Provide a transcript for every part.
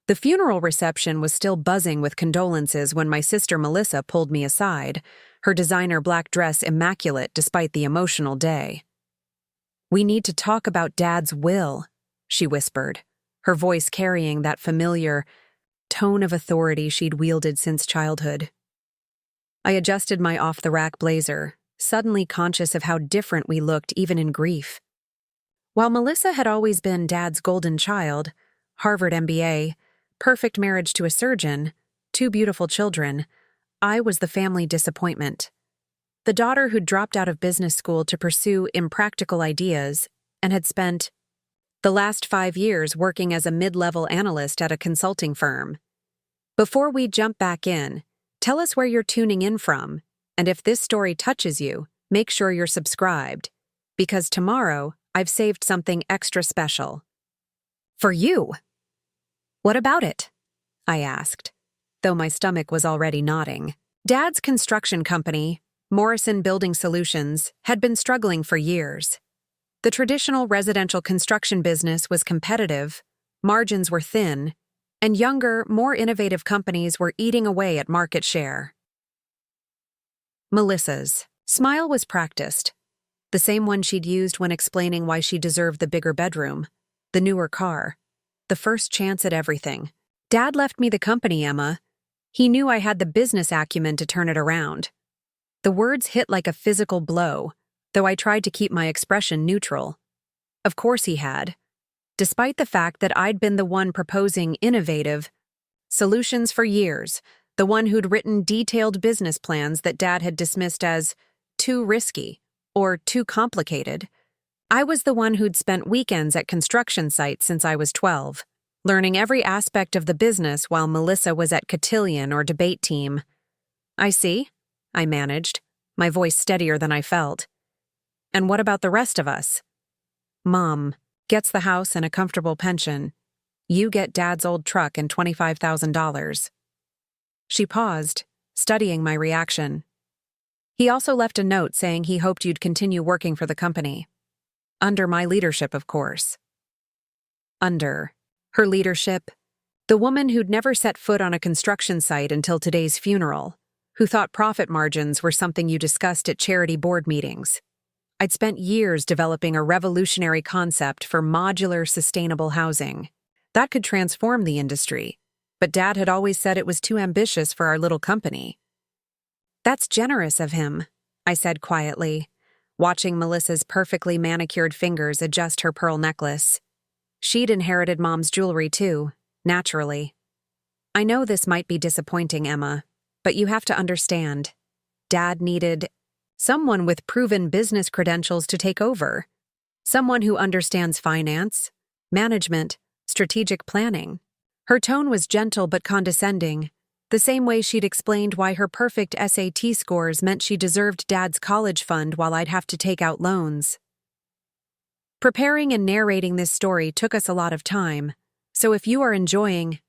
The funeral reception was still buzzing with condolences when my sister Melissa pulled me aside, her designer black dress immaculate despite the emotional day. "We need to talk about Dad's will," she whispered, her voice carrying that familiar tone of authority she'd wielded since childhood. I adjusted my off-the-rack blazer, suddenly conscious of how different we looked even in grief. While Melissa had always been Dad's golden child, Harvard MBA, perfect marriage to a surgeon, 2 beautiful children, I was the family disappointment. The daughter who'd dropped out of business school to pursue impractical ideas and had spent the last 5 years working as a mid-level analyst at a consulting firm. Before we jump back in, tell us where you're tuning in from, and if this story touches you, make sure you're subscribed, because tomorrow I've saved something extra special. For you! What about it? I asked, though my stomach was already nodding. Dad's construction company, Morrison Building Solutions, had been struggling for years. The traditional residential construction business was competitive, margins were thin, and younger, more innovative companies were eating away at market share. Melissa's smile was practiced, the same one she'd used when explaining why she deserved the bigger bedroom, the newer car, the first chance at everything. Dad left me the company, Emma. He knew I had the business acumen to turn it around. The words hit like a physical blow, though I tried to keep my expression neutral. Of course he had. Despite the fact that I'd been the one proposing innovative solutions for years, the one who'd written detailed business plans that Dad had dismissed as too risky or too complicated, I was the one who'd spent weekends at construction sites since I was 12, learning every aspect of the business while Melissa was at cotillion or debate team. "I see," I managed, my voice steadier than I felt. "And what about the rest of us?" "Mom gets the house and a comfortable pension. You get Dad's old truck and $25,000. She paused, studying my reaction. "He also left a note saying he hoped you'd continue working for the company. Under my leadership, of course." Under her leadership? The woman who'd never set foot on a construction site until today's funeral, who thought profit margins were something you discussed at charity board meetings. I'd spent years developing a revolutionary concept for modular, sustainable housing. That could transform the industry, but Dad had always said it was too ambitious for our little company. "That's generous of him," I said quietly, watching Melissa's perfectly manicured fingers adjust her pearl necklace. She'd inherited Mom's jewelry too, naturally. "I know this might be disappointing, Emma, but you have to understand. Dad needed someone with proven business credentials to take over. Someone who understands finance, management, strategic planning." Her tone was gentle but condescending, the same way she'd explained why her perfect SAT scores meant she deserved Dad's college fund while I'd have to take out loans. Preparing and narrating this story took us a lot of time, so if you are enjoying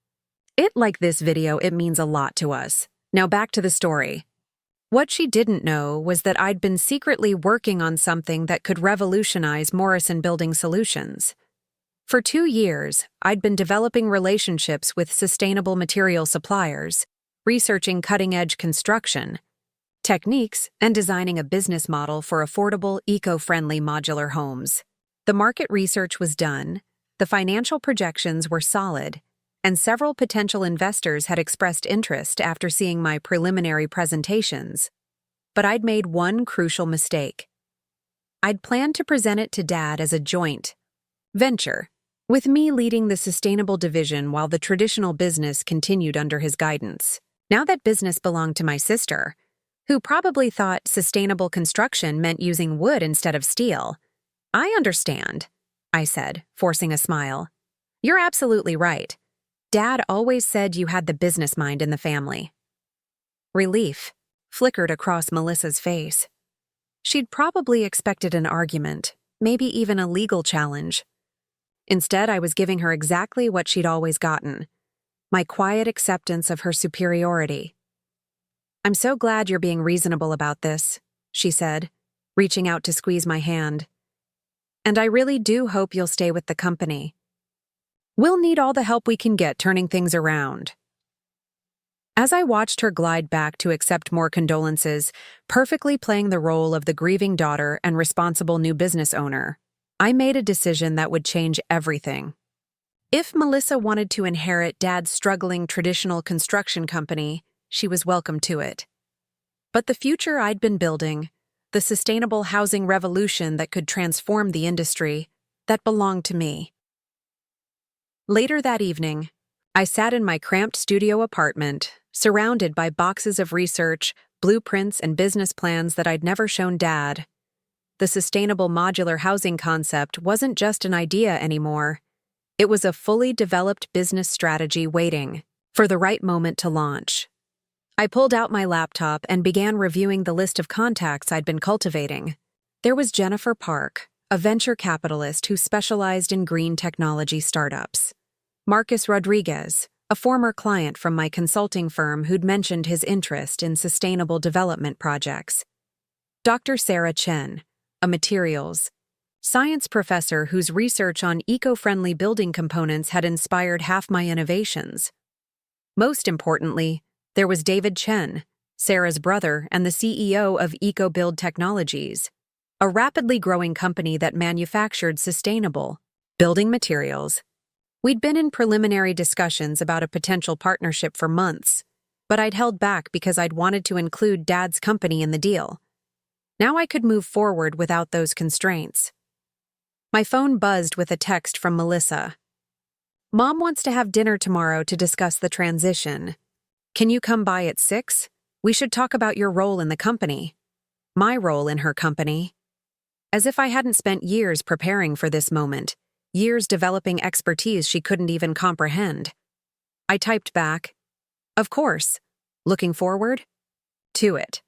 it like this video, it means a lot to us. Now back to the story. What she didn't know was that I'd been secretly working on something that could revolutionize Morrison Building Solutions. For 2 years, I'd been developing relationships with sustainable material suppliers, researching cutting-edge construction techniques, and designing a business model for affordable, eco-friendly modular homes. The market research was done, the financial projections were solid, and several potential investors had expressed interest after seeing my preliminary presentations. But I'd made one crucial mistake. I'd planned to present it to Dad as a joint venture, with me leading the sustainable division while the traditional business continued under his guidance. Now that business belonged to my sister, who probably thought sustainable construction meant using wood instead of steel. "I understand," I said, forcing a smile. "You're absolutely right. Dad always said you had the business mind in the family." Relief flickered across Melissa's face. She'd probably expected an argument, maybe even a legal challenge. Instead, I was giving her exactly what she'd always gotten, my quiet acceptance of her superiority. "I'm so glad you're being reasonable about this," she said, reaching out to squeeze my hand. "And I really do hope you'll stay with the company." We'll need all the help we can get turning things around. As I watched her glide back to accept more condolences, perfectly playing the role of the grieving daughter and responsible new business owner, I made a decision that would change everything. If Melissa wanted to inherit Dad's struggling traditional construction company, she was welcome to it. But the future I'd been building, the sustainable housing revolution that could transform the industry, that belonged to me. Later that evening, I sat in my cramped studio apartment, surrounded by boxes of research, blueprints, and business plans that I'd never shown Dad. The sustainable modular housing concept wasn't just an idea anymore. It was a fully developed business strategy waiting for the right moment to launch. I pulled out my laptop and began reviewing the list of contacts I'd been cultivating. There was Jennifer Park, a venture capitalist who specialized in green technology startups. Marcus Rodriguez, a former client from my consulting firm who'd mentioned his interest in sustainable development projects. Dr. Sarah Chen, a materials science professor whose research on eco-friendly building components had inspired half my innovations. Most importantly, there was David Chen, Sarah's brother and the CEO of EcoBuild Technologies, a rapidly growing company that manufactured sustainable building materials. We'd been in preliminary discussions about a potential partnership for months, but I'd held back because I'd wanted to include Dad's company in the deal. Now I could move forward without those constraints. My phone buzzed with a text from Melissa. Mom wants to have dinner tomorrow to discuss the transition. Can you come by at 6? We should talk about your role in the company. My role in her company. As if I hadn't spent years preparing for this moment. Years developing expertise she couldn't even comprehend. I typed back, "Of course. Looking forward to it."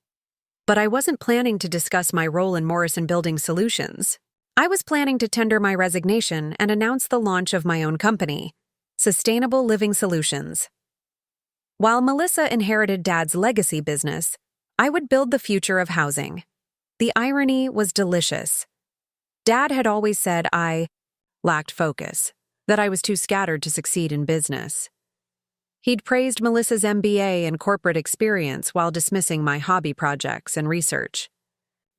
But I wasn't planning to discuss my role in Morrison Building Solutions. I was planning to tender my resignation and announce the launch of my own company, Sustainable Living Solutions. While Melissa inherited Dad's legacy business, I would build the future of housing. The irony was delicious. Dad had always said I lacked focus, that I was too scattered to succeed in business. He'd praised Melissa's MBA and corporate experience while dismissing my hobby projects and research.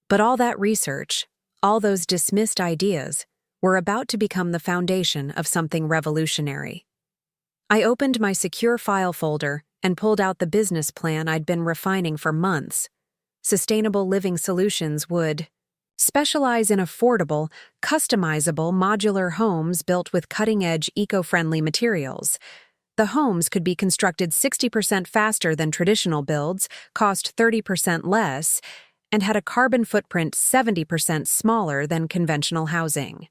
But all that research, all those dismissed ideas, were about to become the foundation of something revolutionary. I opened my secure file folder and pulled out the business plan I'd been refining for months. Sustainable Living Solutions would specialize in affordable, customizable, modular homes built with cutting-edge, eco-friendly materials. The homes could be constructed 60% faster than traditional builds, cost 30% less, and had a carbon footprint 70% smaller than conventional housing.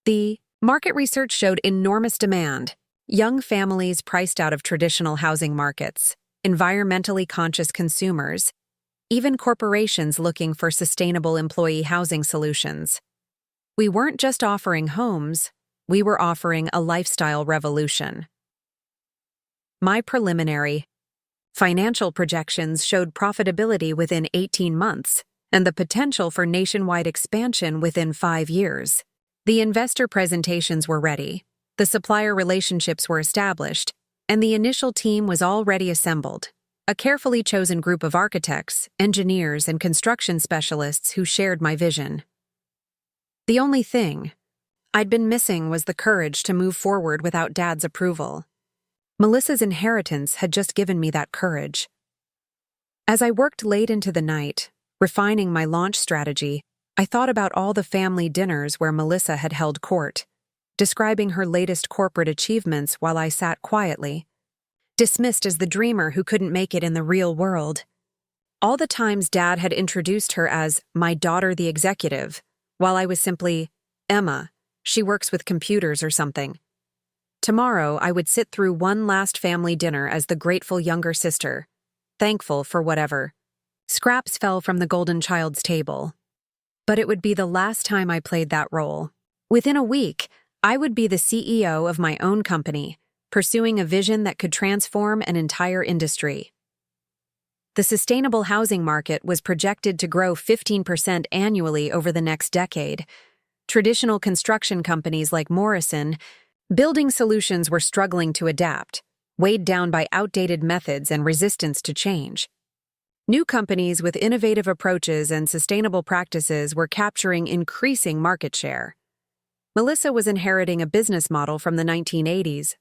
The market research showed enormous demand. Young families priced out of traditional housing markets, environmentally conscious consumers, even corporations looking for sustainable employee housing solutions. We weren't just offering homes, we were offering a lifestyle revolution. My preliminary financial projections showed profitability within 18 months and the potential for nationwide expansion within 5 years. The investor presentations were ready, the supplier relationships were established, and the initial team was already assembled. A carefully chosen group of architects, engineers, and construction specialists who shared my vision. The only thing I'd been missing was the courage to move forward without Dad's approval. Melissa's inheritance had just given me that courage. As I worked late into the night, refining my launch strategy, I thought about all the family dinners where Melissa had held court, describing her latest corporate achievements while I sat quietly, dismissed as the dreamer who couldn't make it in the real world. All the times Dad had introduced her as my daughter the executive, while I was simply, Emma, she works with computers or something. Tomorrow I would sit through one last family dinner as the grateful younger sister, thankful for whatever. Scraps fell from the golden child's table. But it would be the last time I played that role. Within a week, I would be the CEO of my own company, pursuing a vision that could transform an entire industry. The sustainable housing market was projected to grow 15% annually over the next decade. Traditional construction companies like Morrison, building solutions were struggling to adapt, weighed down by outdated methods and resistance to change. New companies with innovative approaches and sustainable practices were capturing increasing market share. Melissa was inheriting a business model from the 1980s.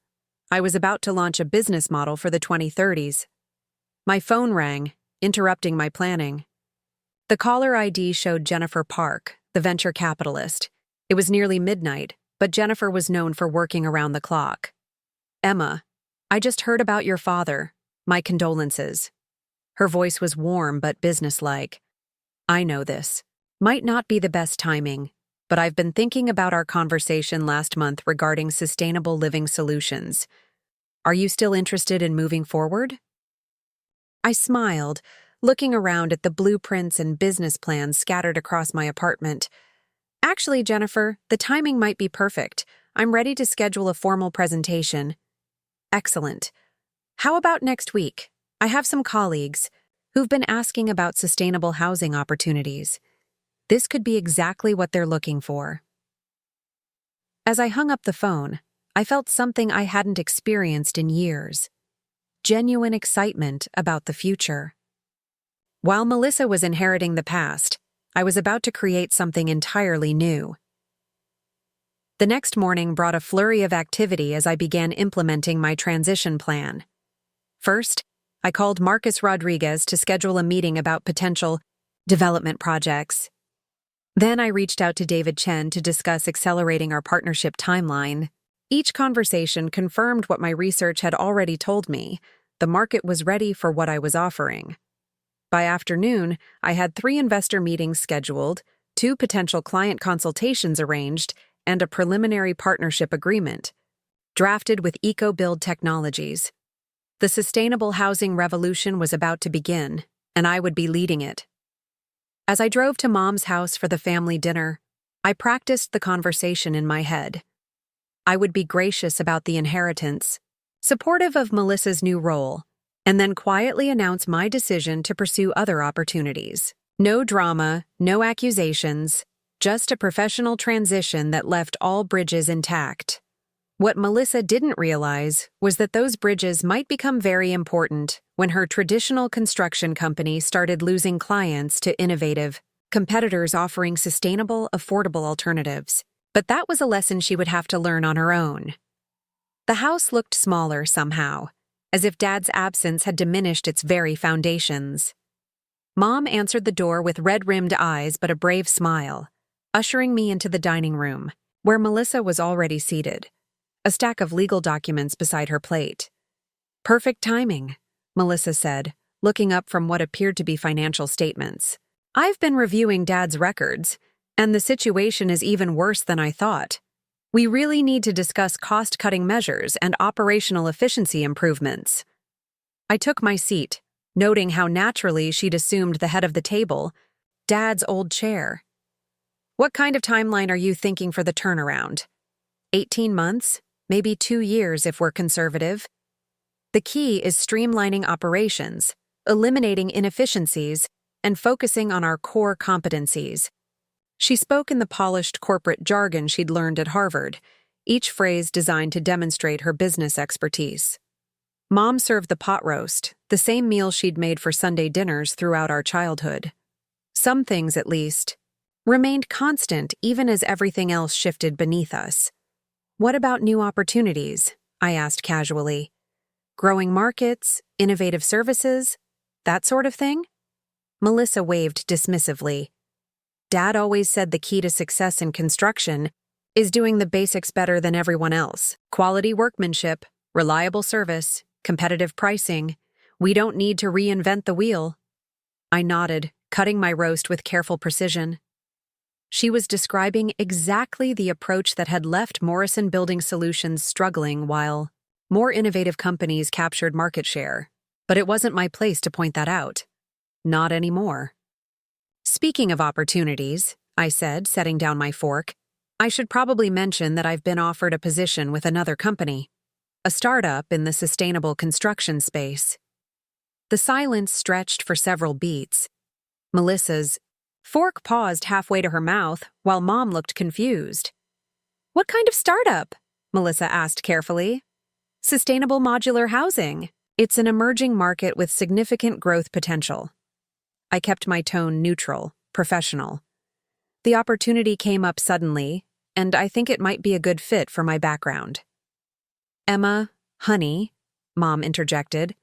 I was about to launch a business model for the 2030s. My phone rang, interrupting my planning. The caller ID showed Jennifer Park, the venture capitalist. It was nearly midnight, but Jennifer was known for working around the clock. "Emma, I just heard about your father. My condolences." Her voice was warm but businesslike. "I know this. Might not be the best timing, but I've been thinking about our conversation last month regarding sustainable living solutions. Are you still interested in moving forward?" I smiled, looking around at the blueprints and business plans scattered across my apartment. "Actually, Jennifer, the timing might be perfect. I'm ready to schedule a formal presentation." "Excellent. How about next week? I have some colleagues who've been asking about sustainable housing opportunities. This could be exactly what they're looking for." As I hung up the phone, I felt something I hadn't experienced in years: genuine excitement about the future. While Melissa was inheriting the past, I was about to create something entirely new. The next morning brought a flurry of activity as I began implementing my transition plan. First, I called Marcus Rodriguez to schedule a meeting about potential development projects. Then I reached out to David Chen to discuss accelerating our partnership timeline. Each conversation confirmed what my research had already told me: the market was ready for what I was offering. By afternoon, I had 3 investor meetings scheduled, 2 potential client consultations arranged, and a preliminary partnership agreement, drafted with EcoBuild Technologies. The sustainable housing revolution was about to begin, and I would be leading it. As I drove to Mom's house for the family dinner, I practiced the conversation in my head. I would be gracious about the inheritance, supportive of Melissa's new role, and then quietly announce my decision to pursue other opportunities. No drama, no accusations, just a professional transition that left all bridges intact. What Melissa didn't realize was that those bridges might become very important when her traditional construction company started losing clients to innovative competitors offering sustainable, affordable alternatives. But that was a lesson she would have to learn on her own. The house looked smaller somehow, as if Dad's absence had diminished its very foundations. Mom answered the door with red-rimmed eyes but a brave smile, ushering me into the dining room, where Melissa was already seated, a stack of legal documents beside her plate. "Perfect timing," Melissa said, looking up from what appeared to be financial statements. "I've been reviewing Dad's records, and the situation is even worse than I thought. We really need to discuss cost-cutting measures and operational efficiency improvements." I took my seat, noting how naturally she'd assumed the head of the table, Dad's old chair. "What kind of timeline are you thinking for the turnaround? 18 months? Maybe 2 years if we're conservative. The key is streamlining operations, eliminating inefficiencies, and focusing on our core competencies." She spoke in the polished corporate jargon she'd learned at Harvard, each phrase designed to demonstrate her business expertise. Mom served the pot roast, the same meal she'd made for Sunday dinners throughout our childhood. Some things, at least, remained constant even as everything else shifted beneath us. "What about new opportunities?" I asked casually. "Growing markets, innovative services, that sort of thing?" Melissa waved dismissively. "Dad always said the key to success in construction is doing the basics better than everyone else. Quality workmanship, reliable service, competitive pricing. We don't need to reinvent the wheel." I nodded, cutting my roast with careful precision. She was describing exactly the approach that had left Morrison Building Solutions struggling while more innovative companies captured market share. But it wasn't my place to point that out. Not anymore. "Speaking of opportunities," I said, setting down my fork, "I should probably mention that I've been offered a position with another company, a startup in the sustainable construction space." The silence stretched for several beats. Melissa's Fork paused halfway to her mouth while Mom looked confused. What kind of startup? Melissa asked carefully. Sustainable modular housing. It's an emerging market with significant growth potential. I kept my tone neutral, professional. The opportunity came up suddenly, and I think it might be a good fit for my background. Emma, honey, Mom interjected,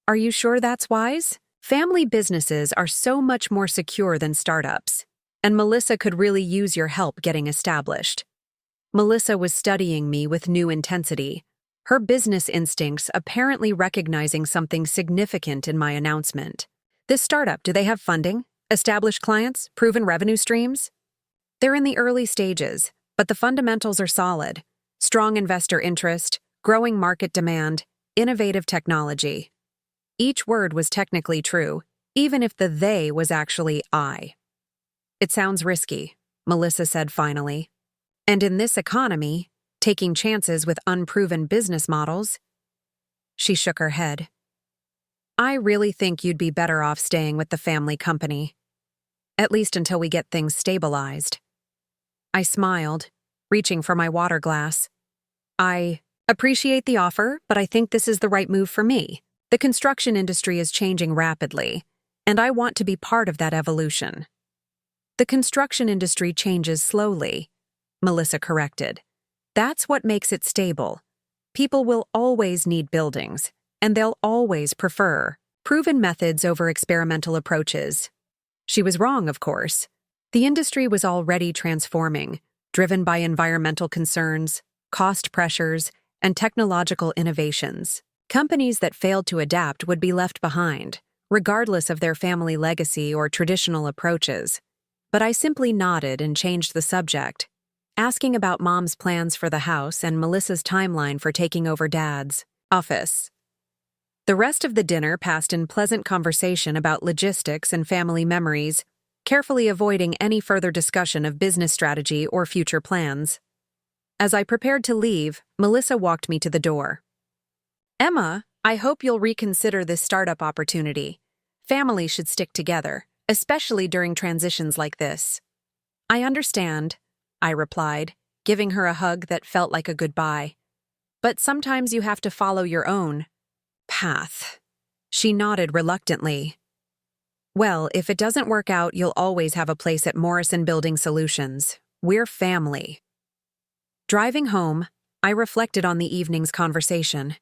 are you sure that's wise? Family businesses are so much more secure than startups, and Melissa could really use your help getting established. Melissa was studying me with new intensity, her business instincts apparently recognizing something significant in my announcement. This startup, do they have funding? Established clients? Proven revenue streams? They're in the early stages, but the fundamentals are solid. Strong investor interest, growing market demand, innovative technology. Each word was technically true, even if the they was actually I. It sounds risky, Melissa said finally. And in this economy, taking chances with unproven business models? She shook her head. I really think you'd be better off staying with the family company. At least until we get things stabilized. I smiled, reaching for my water glass. I appreciate the offer, but I think this is the right move for me. The construction industry is changing rapidly, and I want to be part of that evolution. The construction industry changes slowly, Melissa corrected. That's what makes it stable. People will always need buildings, and they'll always prefer proven methods over experimental approaches. She was wrong, of course. The industry was already transforming, driven by environmental concerns, cost pressures, and technological innovations. Companies that failed to adapt would be left behind, regardless of their family legacy or traditional approaches. But I simply nodded and changed the subject, asking about Mom's plans for the house and Melissa's timeline for taking over Dad's office. The rest of the dinner passed in pleasant conversation about logistics and family memories, carefully avoiding any further discussion of business strategy or future plans. As I prepared to leave, Melissa walked me to the door. Emma, I hope you'll reconsider this startup opportunity. Families should stick together, especially during transitions like this. I understand, I replied, giving her a hug that felt like a goodbye. But sometimes you have to follow your own path. She nodded reluctantly. Well, if it doesn't work out, you'll always have a place at Morrison Building Solutions. We're family. Driving home, I reflected on the evening's conversation.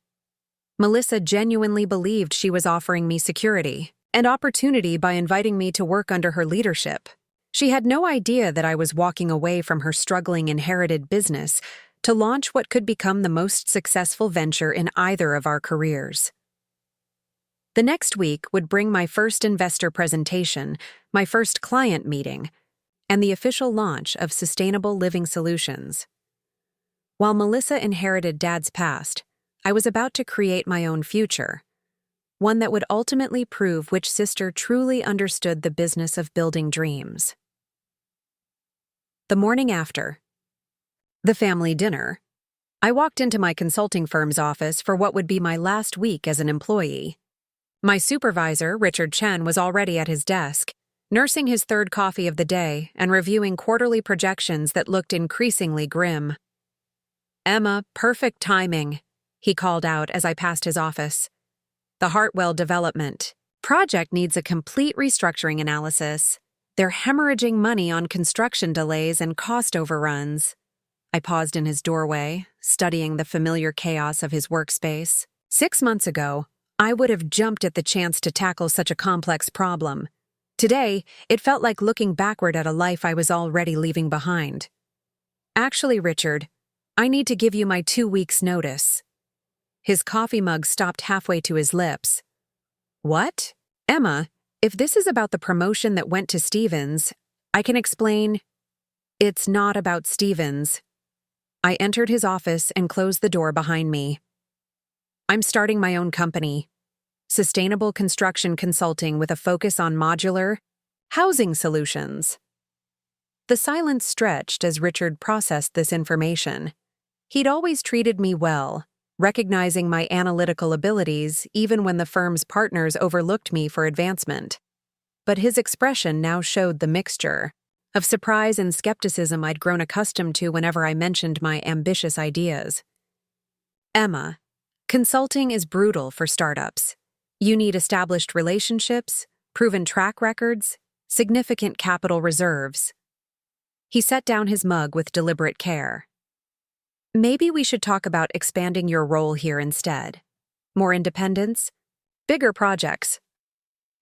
Melissa genuinely believed she was offering me security and opportunity by inviting me to work under her leadership. She had no idea that I was walking away from her struggling inherited business to launch what could become the most successful venture in either of our careers. The next week would bring my first investor presentation, my first client meeting, and the official launch of Sustainable Living Solutions. While Melissa inherited Dad's past, I was about to create my own future, one that would ultimately prove which sister truly understood the business of building dreams. The morning after the family dinner, I walked into my consulting firm's office for what would be my last week as an employee. My supervisor, Richard Chen, was already at his desk, nursing his third coffee of the day and reviewing quarterly projections that looked increasingly grim. Emma, perfect timing, he called out as I passed his office. The Hartwell development project needs a complete restructuring analysis. They're hemorrhaging money on construction delays and cost overruns. I paused in his doorway, studying the familiar chaos of his workspace. 6 months ago, I would have jumped at the chance to tackle such a complex problem. Today, it felt like looking backward at a life I was already leaving behind. Actually, Richard, I need to give you my 2 weeks' notice. His coffee mug stopped halfway to his lips. What? Emma, if this is about the promotion that went to Stevens, I can explain. It's not about Stevens. I entered his office and closed the door behind me. I'm starting my own company, Sustainable Construction Consulting with a focus on modular housing solutions. The silence stretched as Richard processed this information. He'd always treated me well, recognizing my analytical abilities even when the firm's partners overlooked me for advancement. but his expression now showed the mixture of surprise and skepticism I'd grown accustomed to whenever I mentioned my ambitious ideas. Emma, consulting is brutal for startups. You need established relationships, proven track records, significant capital reserves. He set down his mug with deliberate care. Maybe we should talk about expanding your role here instead. More independence, bigger projects.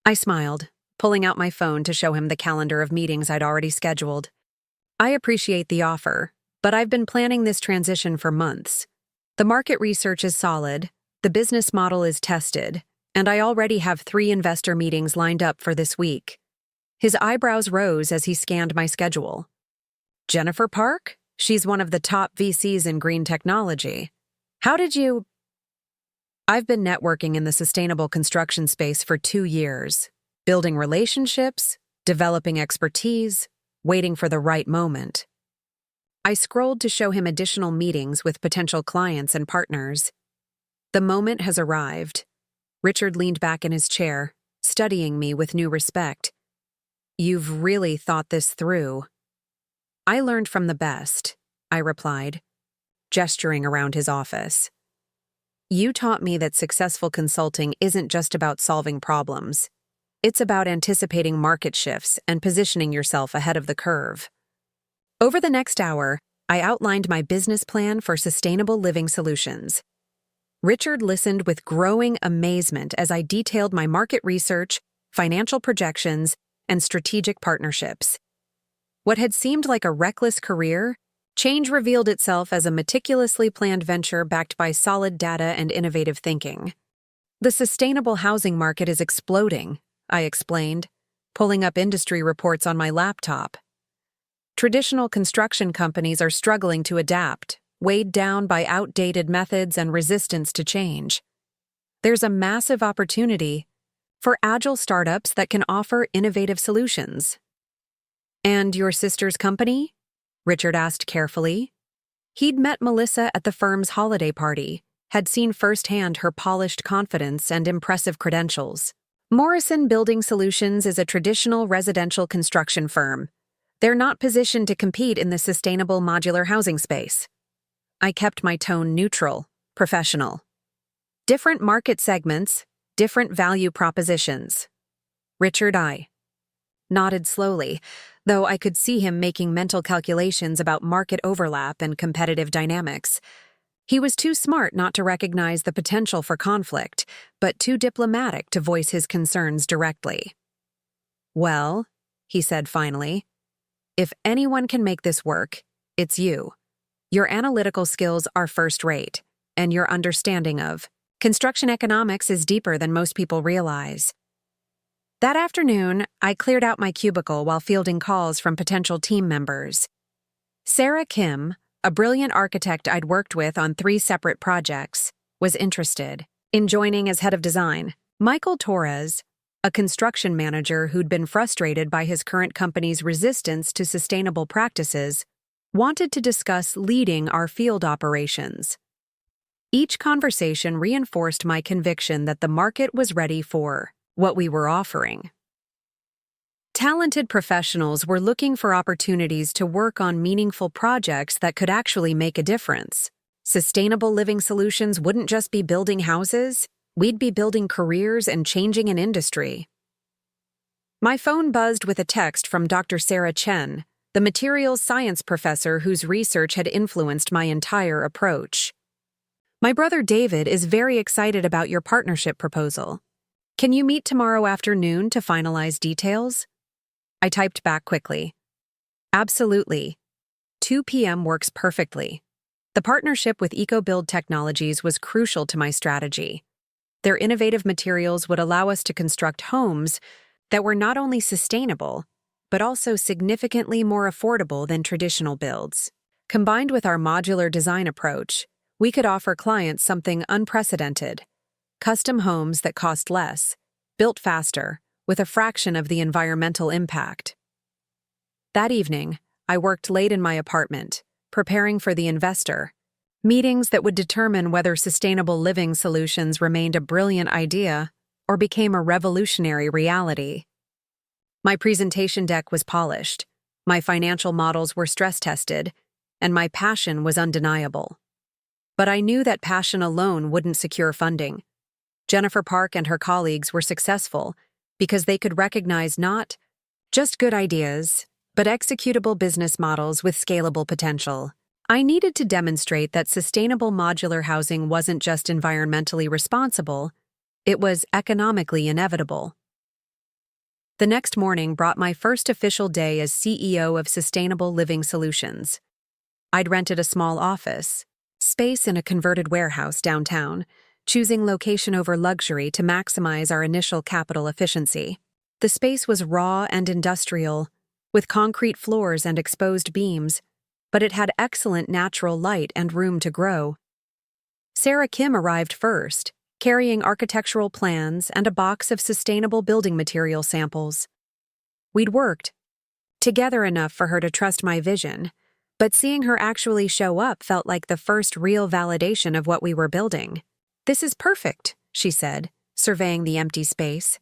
I smiled, pulling out my phone to show him the calendar of meetings I'd already scheduled. I appreciate the offer, but I've been planning this transition for months. The market research is solid, the business model is tested, and I already have 3 investor meetings lined up for this week. His eyebrows rose as he scanned my schedule. Jennifer Park? She's one of the top VCs in green technology. How did you... I've been networking in the sustainable construction space for 2 years, building relationships, developing expertise, waiting for the right moment. I scrolled to show him additional meetings with potential clients and partners. The moment has arrived. Richard leaned back in his chair, studying me with new respect. You've really thought this through. I learned from the best, I replied, gesturing around his office. You taught me that successful consulting isn't just about solving problems. It's about anticipating market shifts and positioning yourself ahead of the curve. Over the next hour, I outlined my business plan for sustainable living solutions. Richard listened with growing amazement as I detailed my market research, financial projections, and strategic partnerships. What had seemed like a reckless career, change revealed itself as a meticulously planned venture backed by solid data and innovative thinking. The sustainable housing market is exploding, I explained, pulling up industry reports on my laptop. Traditional construction companies are struggling to adapt, weighed down by outdated methods and resistance to change. There's a massive opportunity for agile startups that can offer innovative solutions. And your sister's company? Richard asked carefully. He'd met Melissa at the firm's holiday party, had seen firsthand her polished confidence and impressive credentials. Morrison Building Solutions is a traditional residential construction firm. They're not positioned to compete in the sustainable modular housing space. I kept my tone neutral, professional. Different market segments, different value propositions. Richard I nodded slowly, though I could see him making mental calculations about market overlap and competitive dynamics. He was too smart not to recognize the potential for conflict, but too diplomatic to voice his concerns directly. Well, he said finally, if anyone can make this work, it's you. Your analytical skills are first-rate, and your understanding of construction economics is deeper than most people realize. That afternoon, I cleared out my cubicle while fielding calls from potential team members. Sarah Kim, a brilliant architect I'd worked with on 3 separate projects, was interested in joining as head of design. Michael Torres, a construction manager who'd been frustrated by his current company's resistance to sustainable practices, wanted to discuss leading our field operations. Each conversation reinforced my conviction that the market was ready for what we were offering. Talented professionals were looking for opportunities to work on meaningful projects that could actually make a difference. Sustainable living solutions wouldn't just be building houses, we'd be building careers and changing an industry. My phone buzzed with a text from Dr. Sarah Chen, the materials science professor whose research had influenced my entire approach. My brother David is very excited about your partnership proposal. Can you meet tomorrow afternoon to finalize details? I typed back quickly. Absolutely. 2 p.m. works perfectly. The partnership with EcoBuild Technologies was crucial to my strategy. Their innovative materials would allow us to construct homes that were not only sustainable, but also significantly more affordable than traditional builds. Combined with our modular design approach, we could offer clients something unprecedented: custom homes that cost less, built faster, with a fraction of the environmental impact. That evening, I worked late in my apartment, preparing for the investor, meetings that would determine whether sustainable living solutions remained a brilliant idea or became a revolutionary reality. My presentation deck was polished, my financial models were stress-tested, and my passion was undeniable. But I knew that passion alone wouldn't secure funding. Jennifer Park and her colleagues were successful because they could recognize not just good ideas, but executable business models with scalable potential. I needed to demonstrate that sustainable modular housing wasn't just environmentally responsible, it was economically inevitable. The next morning brought my first official day as CEO of Sustainable Living Solutions. I'd rented a small office space in a converted warehouse downtown, choosing location over luxury to maximize our initial capital efficiency. The space was raw and industrial, with concrete floors and exposed beams, but it had excellent natural light and room to grow. Sarah Kim arrived first, carrying architectural plans and a box of sustainable building material samples. We'd worked together enough for her to trust my vision, but seeing her actually show up felt like the first real validation of what we were building. "This is perfect," she said, surveying the empty space.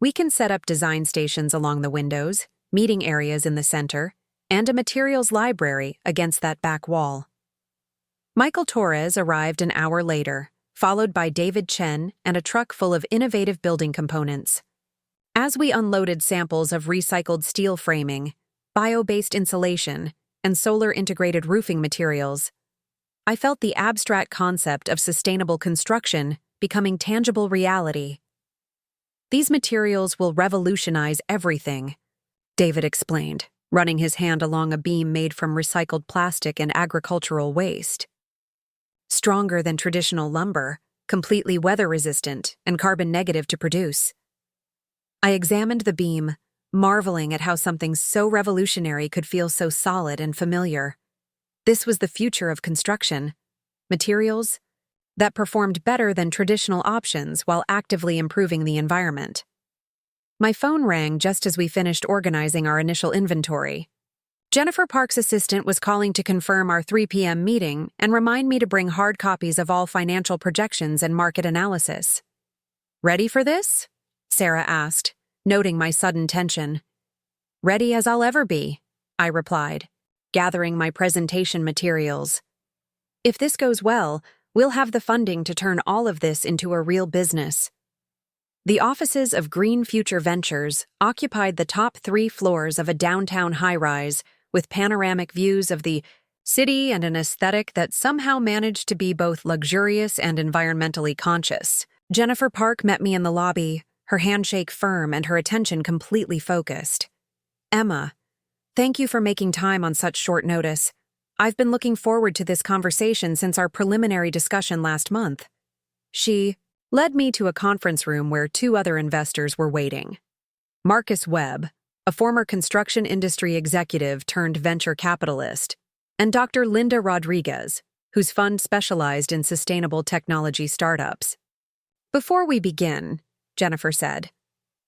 "We can set up design stations along the windows, meeting areas in the center, and a materials library against that back wall." Michael Torres arrived an hour later, followed by David Chen and a truck full of innovative building components. As we unloaded samples of recycled steel framing, bio-based insulation, and solar-integrated roofing materials, I felt the abstract concept of sustainable construction becoming tangible reality. "These materials will revolutionize everything," David explained, running his hand along a beam made from recycled plastic and agricultural waste. "Stronger than traditional lumber, completely weather-resistant and carbon-negative to produce." I examined the beam, marveling at how something so revolutionary could feel so solid and familiar. This was the future of construction: materials that performed better than traditional options while actively improving the environment. My phone rang just as we finished organizing our initial inventory. Jennifer Park's assistant was calling to confirm our 3 p.m. meeting and remind me to bring hard copies of all financial projections and market analysis. "Ready for this?" Sarah asked, noting my sudden tension. "Ready as I'll ever be," I replied, gathering my presentation materials. "If this goes well, we'll have the funding to turn all of this into a real business." The offices of Green Future Ventures occupied the top 3 floors of a downtown high-rise with panoramic views of the city and an aesthetic that somehow managed to be both luxurious and environmentally conscious. Jennifer Park met me in the lobby, her handshake firm and her attention completely focused. "Emma, thank you for making time on such short notice. I've been looking forward to this conversation since our preliminary discussion last month." She led me to a conference room where 2 other investors were waiting. Marcus Webb, a former construction industry executive turned venture capitalist, and Dr. Linda Rodriguez, whose fund specialized in sustainable technology startups. "Before we begin," Jennifer said,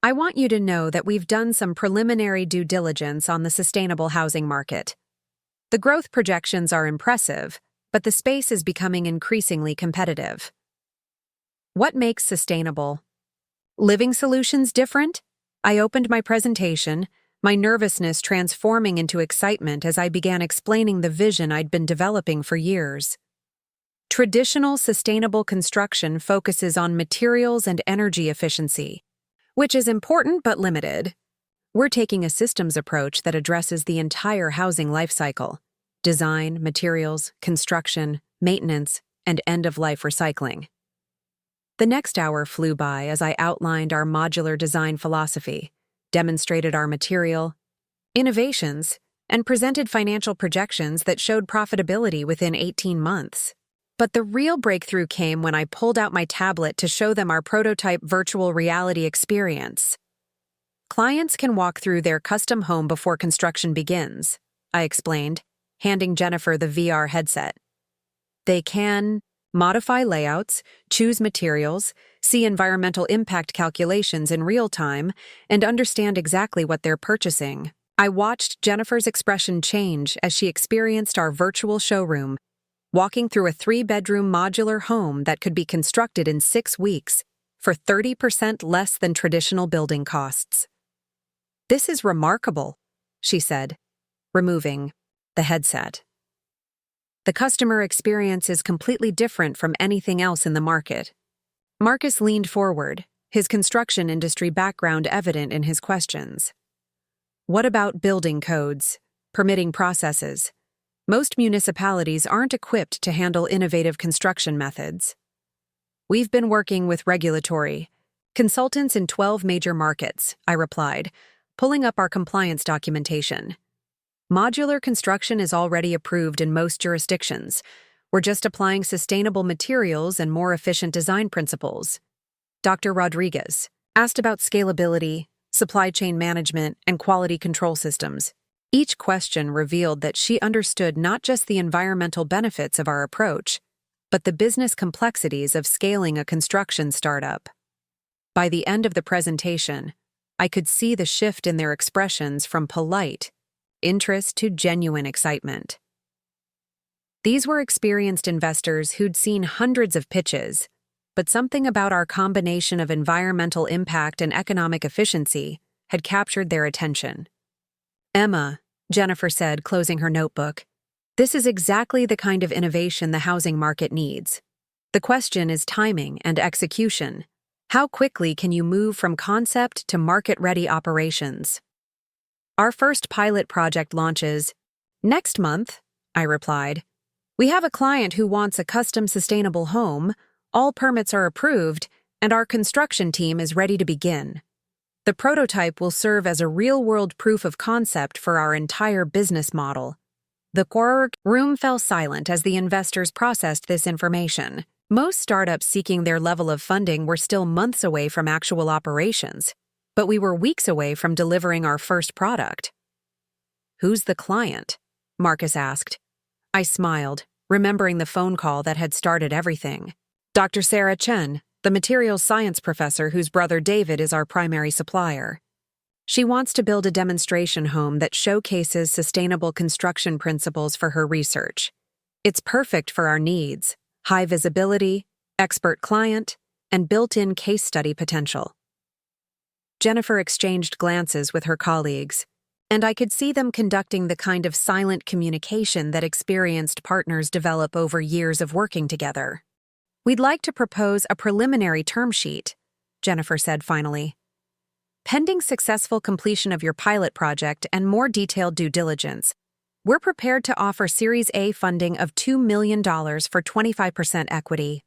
"I want you to know that we've done some preliminary due diligence on the sustainable housing market. The growth projections are impressive, but the space is becoming increasingly competitive." What makes sustainable living solutions different? I opened my presentation, my nervousness transforming into excitement as I began explaining the vision I'd been developing for years. Traditional sustainable construction focuses on materials and energy efficiency, which is important but limited. We're taking a systems approach that addresses the entire housing lifecycle: design, materials, construction, maintenance, and end-of-life recycling. The next hour flew by as I outlined our modular design philosophy, demonstrated our material innovations, and presented financial projections that showed profitability within 18 months. But the real breakthrough came when I pulled out my tablet to show them our prototype virtual reality experience. "Clients can walk through their custom home before construction begins," I explained, handing Jennifer the VR headset. "They can modify layouts, choose materials, see environmental impact calculations in real time, and understand exactly what they're purchasing." I watched Jennifer's expression change as she experienced our virtual showroom, walking through a 3-bedroom modular home that could be constructed in 6 weeks for 30% less than traditional building costs. "This is remarkable," she said, removing the headset. "The customer experience is completely different from anything else in the market." Marcus leaned forward, his construction industry background evident in his questions. "What about building codes, permitting processes? Most municipalities aren't equipped to handle innovative construction methods." "We've been working with regulatory consultants in 12 major markets," I replied, pulling up our compliance documentation. "Modular construction is already approved in most jurisdictions. We're just applying sustainable materials and more efficient design principles." Dr. Rodriguez asked about scalability, supply chain management, and quality control systems. Each question revealed that she understood not just the environmental benefits of our approach, but the business complexities of scaling a construction startup. By the end of the presentation, I could see the shift in their expressions from polite interest to genuine excitement. These were experienced investors who'd seen hundreds of pitches, but something about our combination of environmental impact and economic efficiency had captured their attention. "Emma," Jennifer said, closing her notebook, "this is exactly the kind of innovation the housing market needs. The question is timing and execution. How quickly can you move from concept to market-ready operations?" "Our first pilot project launches next month," I replied. "We have a client who wants a custom sustainable home, all permits are approved, and our construction team is ready to begin. The prototype will serve as a real-world proof of concept for our entire business model." The room fell silent as the investors processed this information. Most startups seeking their level of funding were still months away from actual operations, but we were weeks away from delivering our first product. "Who's the client?" Marcus asked. I smiled, remembering the phone call that had started everything. "Dr. Sarah Chen, the materials science professor whose brother David is our primary supplier. She wants to build a demonstration home that showcases sustainable construction principles for her research. It's perfect for our needs: high visibility, expert client, and built-in case study potential." Jennifer exchanged glances with her colleagues, and I could see them conducting the kind of silent communication that experienced partners develop over years of working together. "We'd like to propose a preliminary term sheet," Jennifer said finally. "Pending successful completion of your pilot project and more detailed due diligence, we're prepared to offer Series A funding of $2 million for 25% equity."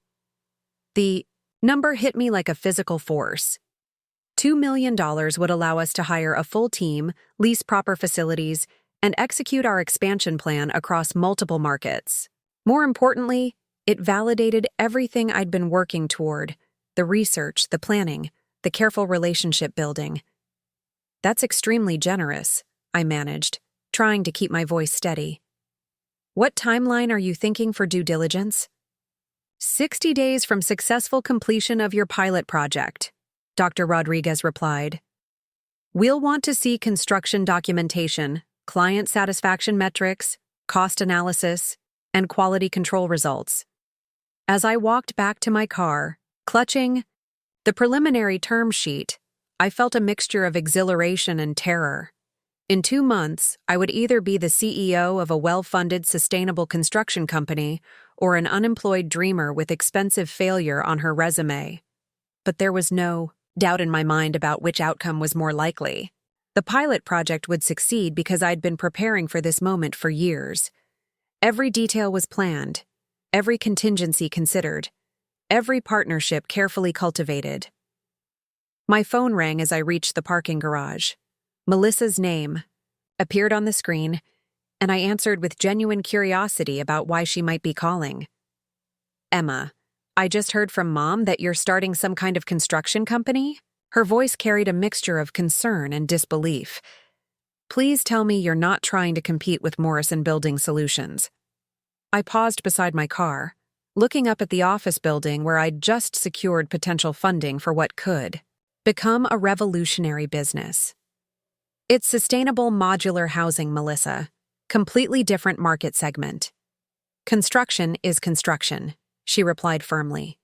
The number hit me like a physical force. $2 million would allow us to hire a full team, lease proper facilities, and execute our expansion plan across multiple markets. More importantly, it validated everything I'd been working toward: the research, the planning, the careful relationship building. "That's extremely generous," I managed, trying to keep my voice steady. "What timeline are you thinking for due diligence?" 60 days from successful completion of your pilot project," Dr. Rodriguez replied. "We'll want to see construction documentation, client satisfaction metrics, cost analysis, and quality control results." As I walked back to my car, clutching the preliminary term sheet, I felt a mixture of exhilaration and terror. In 2 months, I would either be the CEO of a well-funded, sustainable construction company or an unemployed dreamer with expensive failure on her resume. But there was no doubt in my mind about which outcome was more likely. The pilot project would succeed because I'd been preparing for this moment for years. Every detail was planned, every contingency considered, every partnership carefully cultivated. My phone rang as I reached the parking garage. Melissa's name appeared on the screen, and I answered with genuine curiosity about why she might be calling. "Emma, I just heard from Mom that you're starting some kind of construction company?" Her voice carried a mixture of concern and disbelief. "Please tell me you're not trying to compete with Morrison Building Solutions." I paused beside my car, looking up at the office building where I'd just secured potential funding for what could become a revolutionary business. "It's sustainable modular housing, Melissa. Completely different market segment." "Construction is construction," she replied firmly.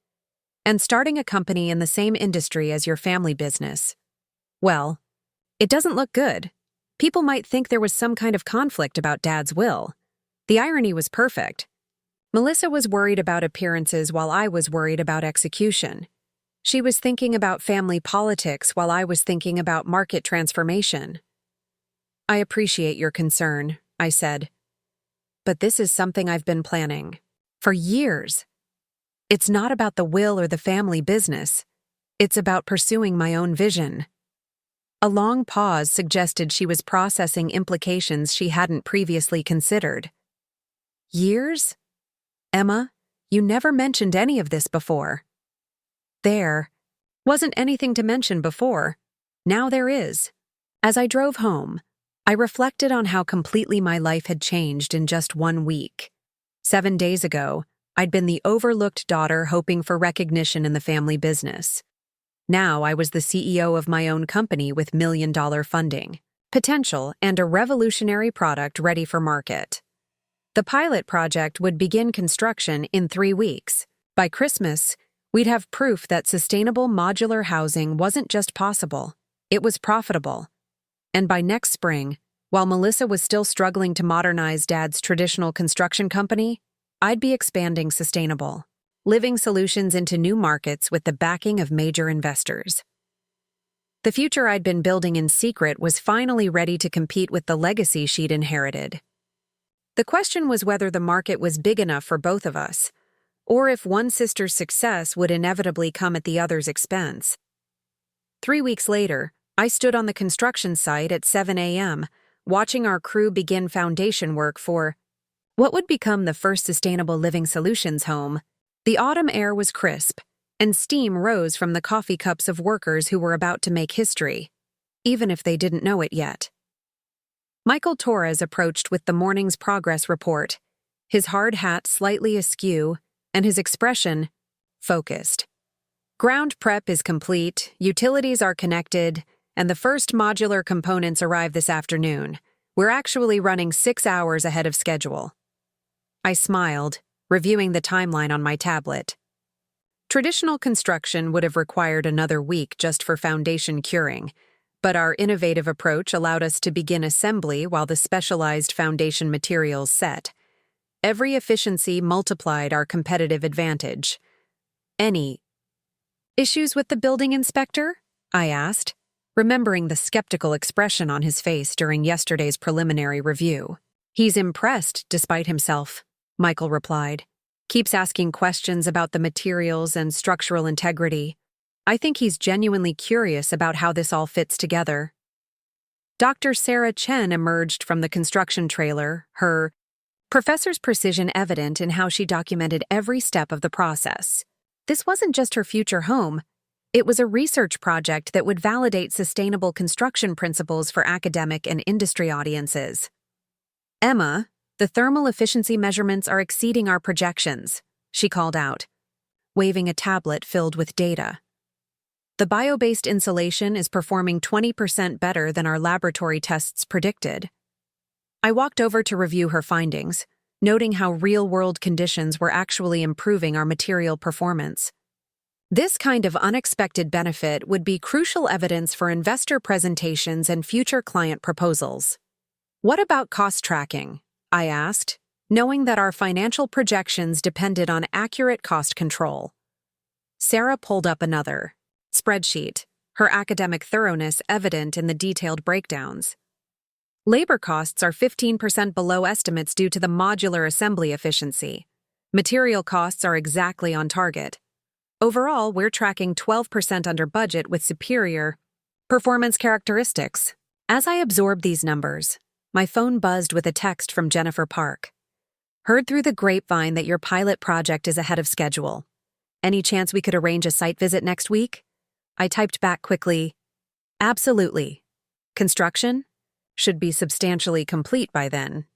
"And starting a company in the same industry as your family business, well, It doesn't look good. People might think there was some kind of conflict about Dad's will. The irony was perfect. Melissa was worried about appearances while I was worried about execution. She was thinking about family politics while I was thinking about market transformation. I appreciate your concern, I said. But this is something I've been planning for years. It's not about the will or the family business. It's about pursuing my own vision. A long pause suggested she was processing implications she hadn't previously considered. Years? Emma, you never mentioned any of this before. There wasn't anything to mention before. Now there is. As I drove home, I reflected on how completely my life had changed in just 1 week. 7 days ago, I'd been the overlooked daughter hoping for recognition in the family business. Now I was the CEO of my own company with million-dollar funding, potential, and a revolutionary product ready for market. The pilot project would begin construction in 3 weeks. By Christmas, we'd have proof that sustainable modular housing wasn't just possible, it was profitable. And by next spring, while Melissa was still struggling to modernize Dad's traditional construction company, I'd be expanding sustainable living solutions into new markets with the backing of major investors. The future I'd been building in secret was finally ready to compete with the legacy she'd inherited. The question was whether the market was big enough for both of us, or if one sister's success would inevitably come at the other's expense. 3 weeks later, I stood on the construction site at 7 a.m., watching our crew begin foundation work for what would become the first sustainable living solutions home. The autumn air was crisp, and steam rose from the coffee cups of workers who were about to make history, even if they didn't know it yet. Michael Torres approached with the morning's progress report, his hard hat slightly askew, and his expression focused. Ground prep is complete, utilities are connected, and the first modular components arrive this afternoon. We're actually running 6 hours ahead of schedule. I smiled, reviewing the timeline on my tablet. Traditional construction would have required another week just for foundation curing, but our innovative approach allowed us to begin assembly while the specialized foundation materials set. Every efficiency multiplied our competitive advantage. Any issues with the building inspector? I asked, remembering the skeptical expression on his face during yesterday's preliminary review. He's impressed despite himself, Michael replied. Keeps asking questions about the materials and structural integrity. I think he's genuinely curious about how this all fits together. Dr. Sarah Chen emerged from the construction trailer, her professor's precision evident in how she documented every step of the process. This wasn't just her future home. It was a research project that would validate sustainable construction principles for academic and industry audiences. Emma, the thermal efficiency measurements are exceeding our projections, she called out, waving a tablet filled with data. The bio-based insulation is performing 20% better than our laboratory tests predicted. I walked over to review her findings, noting how real-world conditions were actually improving our material performance. This kind of unexpected benefit would be crucial evidence for investor presentations and future client proposals. What about cost tracking? I asked, knowing that our financial projections depended on accurate cost control. Sarah pulled up another spreadsheet, her academic thoroughness evident in the detailed breakdowns. Labor costs are 15% below estimates due to the modular assembly efficiency. Material costs are exactly on target. Overall, we're tracking 12% under budget with superior performance characteristics. As I absorbed these numbers, my phone buzzed with a text from Jennifer Park. Heard through the grapevine that your pilot project is ahead of schedule. Any chance we could arrange a site visit next week? I typed back quickly, absolutely. Construction? Should be substantially complete by then.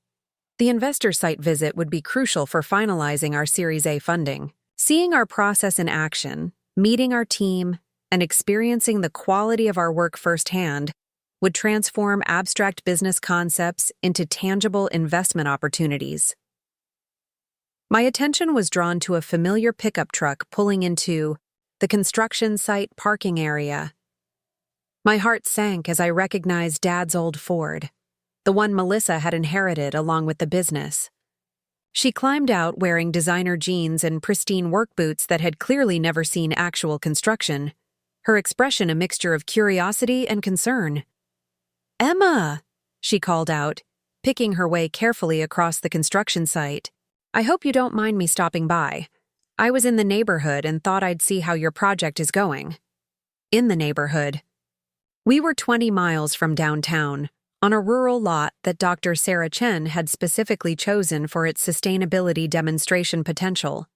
The investor site visit would be crucial for finalizing our Series A funding. Seeing our process in action, meeting our team, and experiencing the quality of our work firsthand would transform abstract business concepts into tangible investment opportunities. My attention was drawn to a familiar pickup truck pulling into the construction site parking area. My heart sank as I recognized Dad's old Ford, the one Melissa had inherited along with the business. She climbed out wearing designer jeans and pristine work boots that had clearly never seen actual construction, her expression a mixture of curiosity and concern. "Emma!" she called out, picking her way carefully across the construction site. "I hope you don't mind me stopping by. I was in the neighborhood and thought I'd see how your project is going." In the neighborhood. We were 20 miles from downtown, on a rural lot that Dr. Sarah Chen had specifically chosen for its sustainability demonstration potential.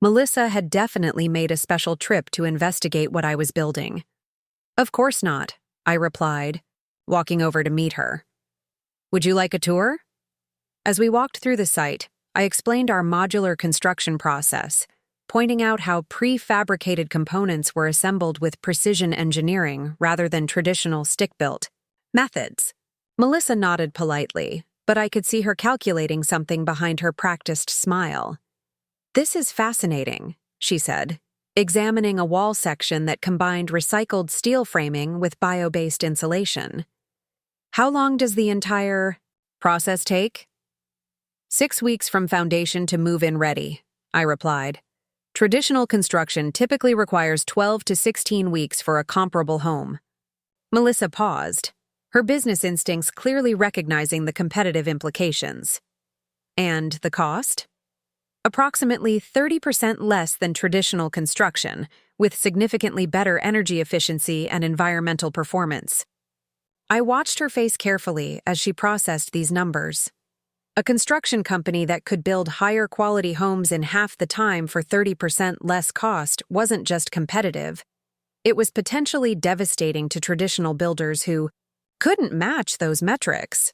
Melissa had definitely made a special trip to investigate what I was building. "Of course not," I replied, walking over to meet her. "Would you like a tour?" As we walked through the site, I explained our modular construction process, pointing out how prefabricated components were assembled with precision engineering rather than traditional stick-built methods. Melissa nodded politely, but I could see her calculating something behind her practiced smile. "This is fascinating," she said, examining a wall section that combined recycled steel framing with bio-based insulation. "How long does the entire process take?" 6 weeks from foundation to move-in ready, I replied. Traditional construction typically requires 12 to 16 weeks for a comparable home. Melissa paused, her business instincts clearly recognizing the competitive implications. "And the cost?" "Approximately 30% less than traditional construction, with significantly better energy efficiency and environmental performance." I watched her face carefully as she processed these numbers. A construction company that could build higher quality homes in half the time for 30% less cost wasn't just competitive. It was potentially devastating to traditional builders who couldn't match those metrics.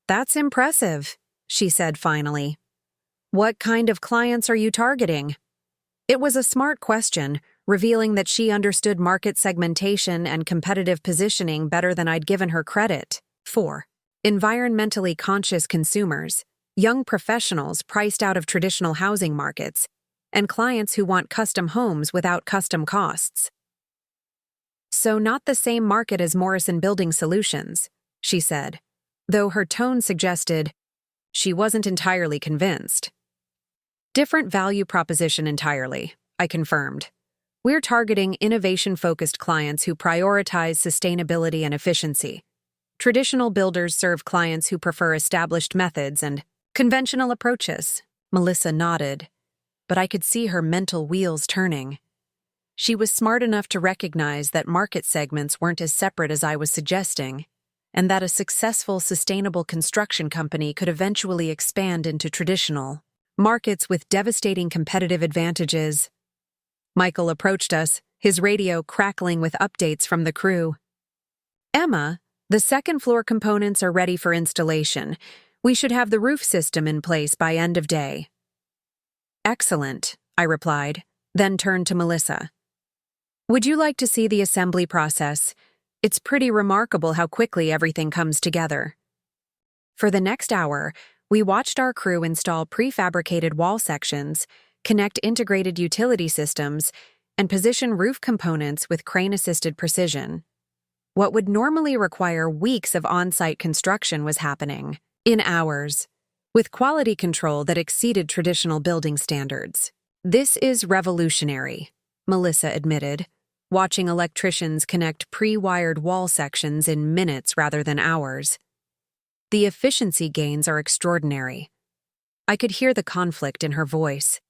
"That's impressive," she said finally. "What kind of clients are you targeting?" It was a smart question, revealing that she understood market segmentation and competitive positioning better than I'd given her credit for. Environmentally conscious consumers, young professionals priced out of traditional housing markets, and clients who want custom homes without custom costs. "So not the same market as Morrison Building Solutions," she said, though her tone suggested she wasn't entirely convinced. "Different value proposition entirely," I confirmed. "We're targeting innovation-focused clients who prioritize sustainability and efficiency. Traditional builders serve clients who prefer established methods and conventional approaches." Melissa nodded, but I could see her mental wheels turning. She was smart enough to recognize that market segments weren't as separate as I was suggesting, and that a successful, sustainable construction company could eventually expand into traditional markets with devastating competitive advantages. Michael approached us, his radio crackling with updates from the crew. "Emma, the second-floor components are ready for installation. We should have the roof system in place by end of day." "Excellent," I replied, then turned to Melissa. "Would you like to see the assembly process? It's pretty remarkable how quickly everything comes together." For the next hour, we watched our crew install prefabricated wall sections, connect integrated utility systems, and position roof components with crane-assisted precision. What would normally require weeks of on-site construction was happening in hours, with quality control that exceeded traditional building standards. "This is revolutionary," Melissa admitted, watching electricians connect pre-wired wall sections in minutes rather than hours. "The efficiency gains are extraordinary." I could hear the conflict in her voice,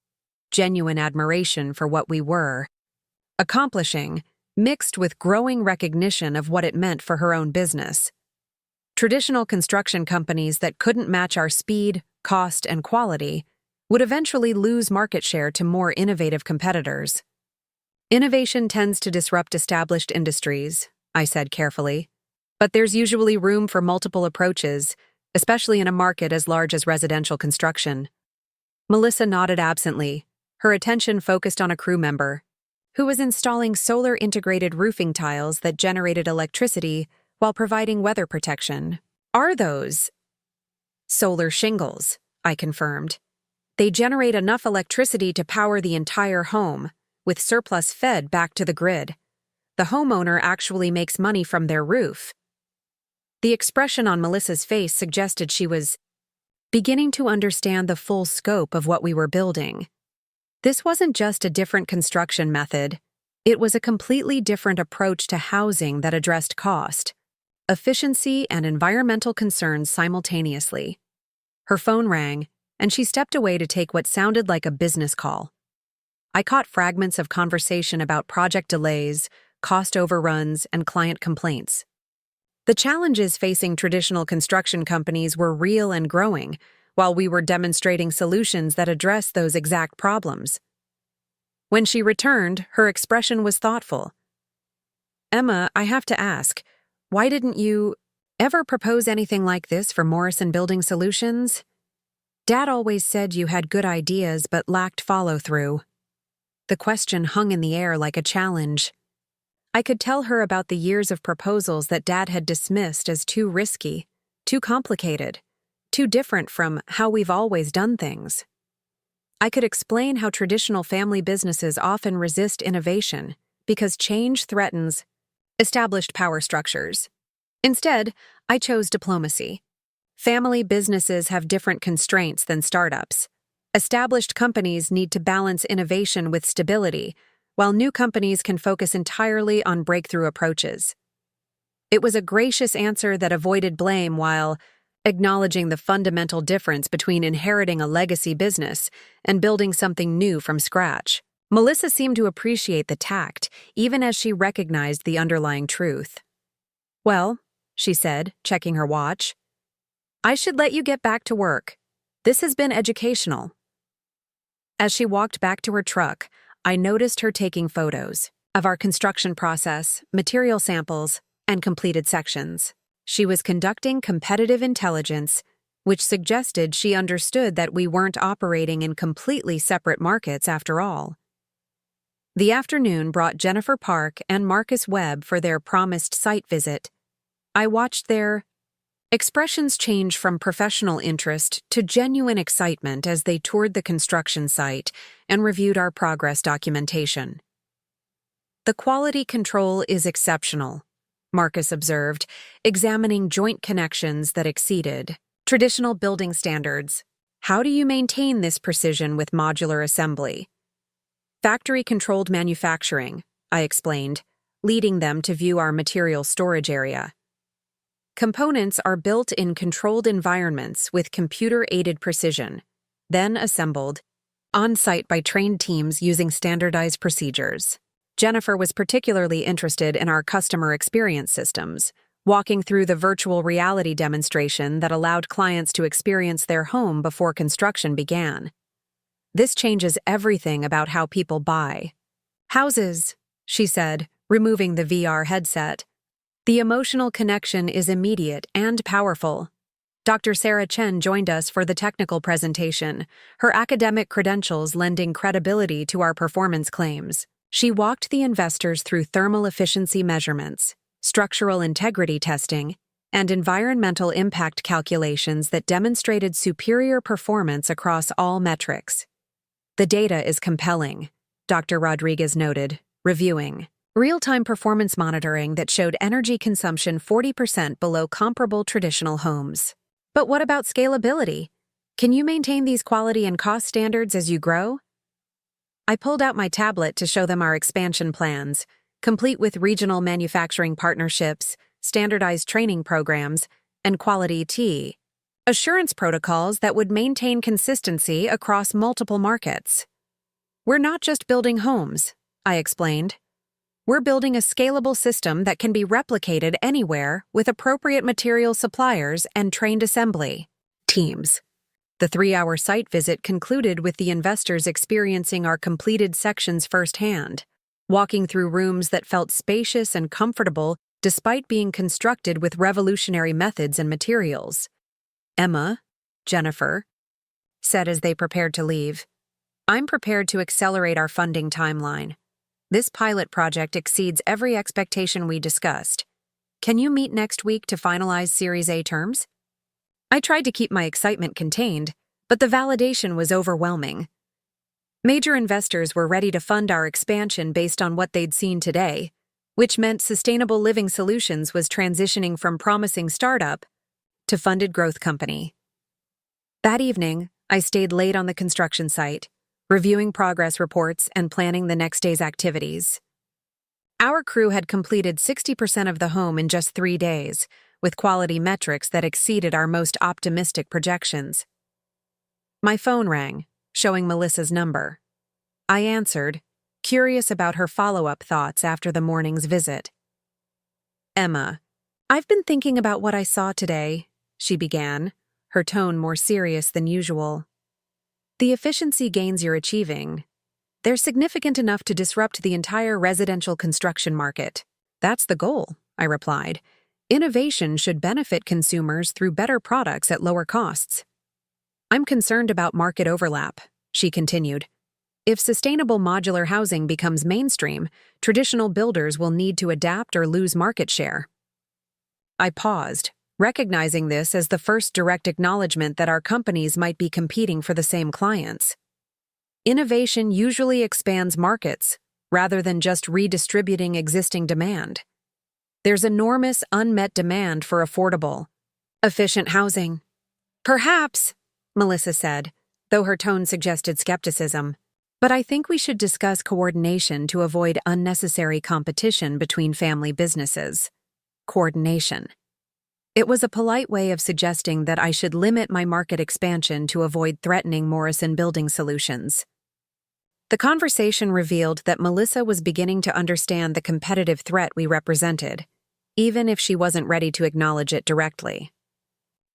genuine admiration for what we were accomplishing, mixed with growing recognition of what it meant for her own business. Traditional construction companies that couldn't match our speed, cost, and quality would eventually lose market share to more innovative competitors. "Innovation tends to disrupt established industries," I said carefully, "but there's usually room for multiple approaches, especially in a market as large as residential construction." Melissa nodded absently, her attention focused on a crew member who was installing solar-integrated roofing tiles that generated electricity while providing weather protection. "Are those solar shingles?" I confirmed. "They generate enough electricity to power the entire home, with surplus fed back to the grid. The homeowner actually makes money from their roof. The expression on Melissa's face suggested she was beginning to understand the full scope of what we were building. This wasn't just a different construction method. It was a completely different approach to housing that addressed cost, efficiency, and environmental concerns simultaneously. Her phone rang, and she stepped away to take what sounded like a business call. I caught fragments of conversation about project delays, cost overruns, and client complaints. The challenges facing traditional construction companies were real and growing, while we were demonstrating solutions that address those exact problems. When she returned, her expression was thoughtful. "Emma, I have to ask, why didn't you ever propose anything like this for Morrison Building Solutions? Dad always said you had good ideas but lacked follow-through." The question hung in the air like a challenge. I could tell her about the years of proposals that Dad had dismissed as too risky, too complicated, too different from how we've always done things. I could explain how traditional family businesses often resist innovation because change threatens established power structures. Instead, I chose diplomacy. Family businesses have different constraints than startups. Established companies need to balance innovation with stability, while new companies can focus entirely on breakthrough approaches. It was a gracious answer that avoided blame while acknowledging the fundamental difference between inheriting a legacy business and building something new from scratch. Melissa seemed to appreciate the tact, even as she recognized the underlying truth. "Well," she said, checking her watch, "I should let you get back to work. This has been educational." As she walked back to her truck, I noticed her taking photos of our construction process, material samples, and completed sections. She was conducting competitive intelligence, which suggested she understood that we weren't operating in completely separate markets after all. The afternoon brought Jennifer Park and Marcus Webb for their promised site visit. I watched their expressions change from professional interest to genuine excitement as they toured the construction site and reviewed our progress documentation. "The quality control is exceptional," Marcus observed, examining joint connections that exceeded traditional building standards. "How do you maintain this precision with modular assembly?" "Factory-controlled manufacturing," I explained, leading them to view our material storage area. "Components are built in controlled environments with computer-aided precision, then assembled on-site by trained teams using standardized procedures." Jennifer was particularly interested in our customer experience systems, walking through the virtual reality demonstration that allowed clients to experience their home before construction began. "This changes everything about how people buy houses," she said, removing the VR headset. "The emotional connection is immediate and powerful." Dr. Sarah Chen joined us for the technical presentation, her academic credentials lending credibility to our performance claims. She walked the investors through thermal efficiency measurements, structural integrity testing, and environmental impact calculations that demonstrated superior performance across all metrics. "The data is compelling," Dr. Rodriguez noted, reviewing real-time performance monitoring that showed energy consumption 40% below comparable traditional homes. "But what about scalability? Can you maintain these quality and cost standards as you grow?" I pulled out my tablet to show them our expansion plans, complete with regional manufacturing partnerships, standardized training programs, and quality assurance protocols that would maintain consistency across multiple markets. "We're not just building homes," I explained. "We're building a scalable system that can be replicated anywhere with appropriate material suppliers and trained assembly teams." The 3-hour site visit concluded with the investors experiencing our completed sections firsthand, walking through rooms that felt spacious and comfortable despite being constructed with revolutionary methods and materials. "Emma," Jennifer said as they prepared to leave, "I'm prepared to accelerate our funding timeline. This pilot project exceeds every expectation we discussed. Can you meet next week to finalize Series A terms?" I tried to keep my excitement contained, but the validation was overwhelming. Major investors were ready to fund our expansion based on what they'd seen today. which meant Sustainable Living Solutions was transitioning from promising startup to funded growth company. That evening, I stayed late on the construction site, reviewing progress reports and planning the next day's activities. Our crew had completed 60% of the home in just 3 days, with quality metrics that exceeded our most optimistic projections. My phone rang, showing Melissa's number. I answered, curious about her follow-up thoughts after the morning's visit. "Emma, I've been thinking about what I saw today," she began, her tone more serious than usual. "The efficiency gains you're achieving, they're significant enough to disrupt the entire residential construction market." "That's the goal," I replied. "Innovation should benefit consumers through better products at lower costs." "I'm concerned about market overlap," she continued. "If sustainable modular housing becomes mainstream, traditional builders will need to adapt or lose market share." I paused, recognizing this as the first direct acknowledgement that our companies might be competing for the same clients. Innovation usually expands markets, rather than just redistributing existing demand. There's enormous unmet demand for affordable, efficient housing. "Perhaps," Melissa said, though her tone suggested skepticism. "But I think we should discuss coordination to avoid unnecessary competition between family businesses." Coordination. It was a polite way of suggesting that I should limit my market expansion to avoid threatening Morrison Building Solutions. The conversation revealed that Melissa was beginning to understand the competitive threat we represented, even if she wasn't ready to acknowledge it directly.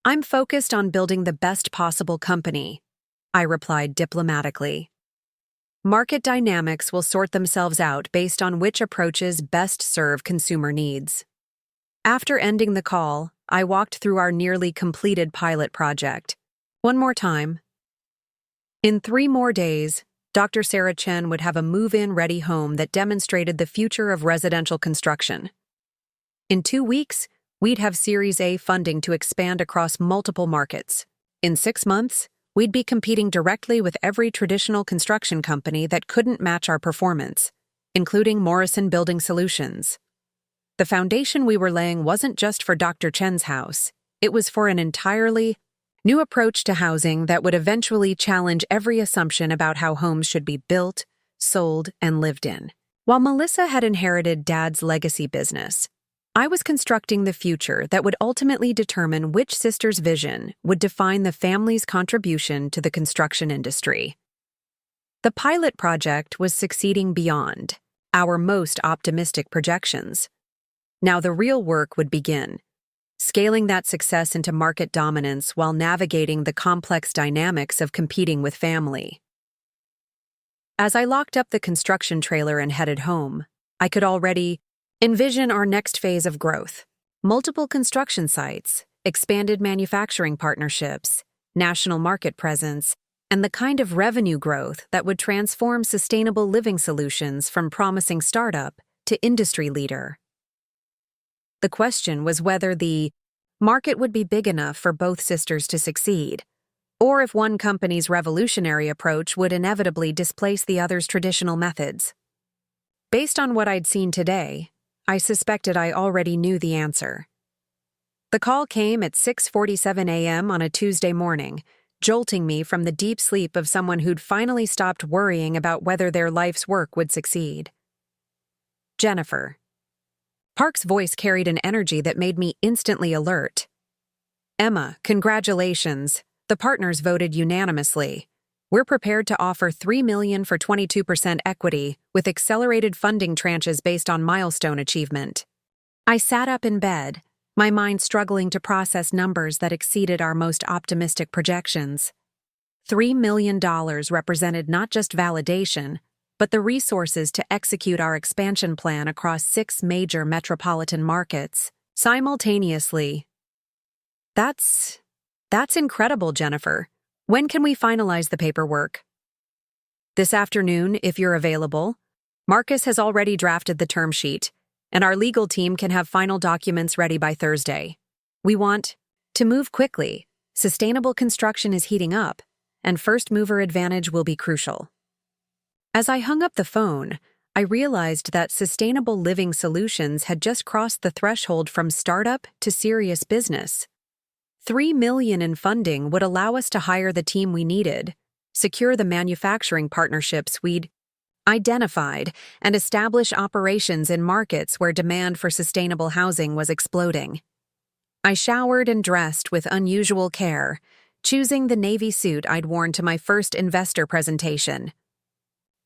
"I'm focused on building the best possible company," I replied diplomatically. "Market dynamics will sort themselves out based on which approaches best serve consumer needs." After ending the call, I walked through our nearly completed pilot project. One more time. In 3 more days, Dr. Sarah Chen would have a move-in ready home that demonstrated the future of residential construction. In 2 weeks, we'd have Series A funding to expand across multiple markets. In 6 months, we'd be competing directly with every traditional construction company that couldn't match our performance, including Morrison Building Solutions. The foundation we were laying wasn't just for Dr. Chen's house, it was for an entirely new approach to housing that would eventually challenge every assumption about how homes should be built, sold, and lived in. While Melissa had inherited Dad's legacy business, I was constructing the future that would ultimately determine which sister's vision would define the family's contribution to the construction industry. The pilot project was succeeding beyond our most optimistic projections. Now the real work would begin, scaling that success into market dominance while navigating the complex dynamics of competing with family. As I locked up the construction trailer and headed home, I could already envision our next phase of growth. Multiple construction sites, expanded manufacturing partnerships, national market presence, and the kind of revenue growth that would transform Sustainable Living Solutions from promising startup to industry leader. The question was whether the market would be big enough for both sisters to succeed, or if one company's revolutionary approach would inevitably displace the other's traditional methods. Based on what I'd seen today, I suspected I already knew the answer. The call came at 6:47 a.m. on a Tuesday morning, jolting me from the deep sleep of someone who'd finally stopped worrying about whether their life's work would succeed. Jennifer. Park's voice carried an energy that made me instantly alert. "Emma, congratulations. The partners voted unanimously. We're prepared to offer $3 million for 22% equity, with accelerated funding tranches based on milestone achievement." I sat up in bed, my mind struggling to process numbers that exceeded our most optimistic projections. $3 million represented not just validation, but the resources to execute our expansion plan across 6 major metropolitan markets simultaneously. That's incredible, Jennifer. When can we finalize the paperwork?" "This afternoon, if you're available. Marcus has already drafted the term sheet, and our legal team can have final documents ready by Thursday. We want to move quickly. Sustainable construction is heating up, and first mover advantage will be crucial." As I hung up the phone, I realized that sustainable living solutions had just crossed the threshold from startup to serious business. $3 million in funding would allow us to hire the team we needed, secure the manufacturing partnerships we'd identified, and establish operations in markets where demand for sustainable housing was exploding. I showered and dressed with unusual care, choosing the navy suit I'd worn to my first investor presentation.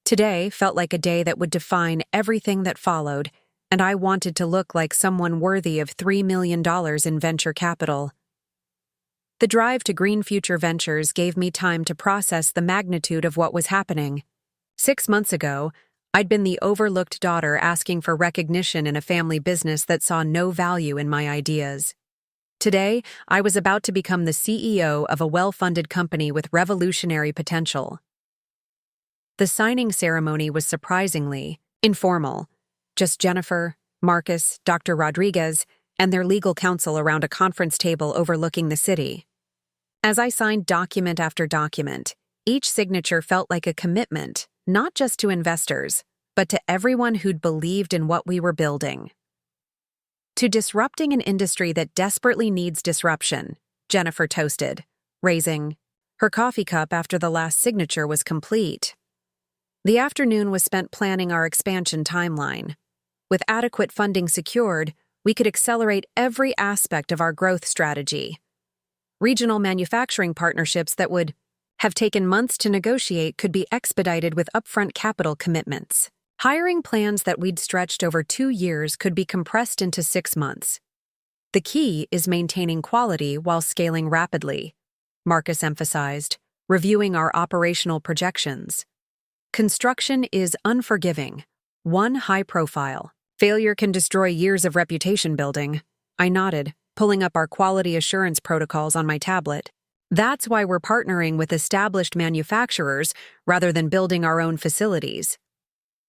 Today felt like a day that would define everything that followed, and I wanted to look like someone worthy of $3 million in venture capital. The drive to Green Future Ventures gave me time to process the magnitude of what was happening. 6 months ago, I'd been the overlooked daughter asking for recognition in a family business that saw no value in my ideas. Today, I was about to become the CEO of a well-funded company with revolutionary potential. The signing ceremony was surprisingly informal. Just Jennifer, Marcus, Dr. Rodriguez, and their legal counsel around a conference table overlooking the city. As I signed document after document, each signature felt like a commitment, not just to investors, but to everyone who'd believed in what we were building. To disrupting an industry that desperately needs disruption, Jennifer toasted, raising her coffee cup after the last signature was complete. The afternoon was spent planning our expansion timeline. With adequate funding secured, we could accelerate every aspect of our growth strategy. Regional manufacturing partnerships that would have taken months to negotiate could be expedited with upfront capital commitments. Hiring plans that we'd stretched over 2 years could be compressed into 6 months. The key is maintaining quality while scaling rapidly, Marcus emphasized, reviewing our operational projections. Construction is unforgiving, one high profile. Failure can destroy years of reputation building. I nodded, pulling up our quality assurance protocols on my tablet. That's why we're partnering with established manufacturers rather than building our own facilities.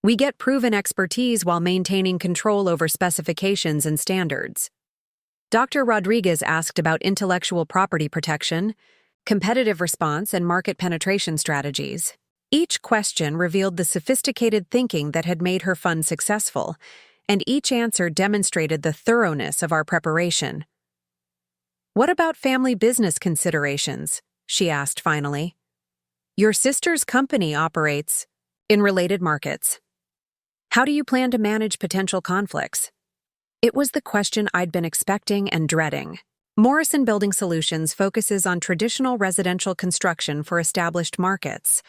We get proven expertise while maintaining control over specifications and standards. Dr. Rodriguez asked about intellectual property protection, competitive response, and market penetration strategies. Each question revealed the sophisticated thinking that had made her fund successful, and each answer demonstrated the thoroughness of our preparation. "What about family business considerations?" she asked finally. "Your sister's company operates in related markets. How do you plan to manage potential conflicts?" It was the question I'd been expecting and dreading. Morrison Building Solutions focuses on traditional residential construction for established markets.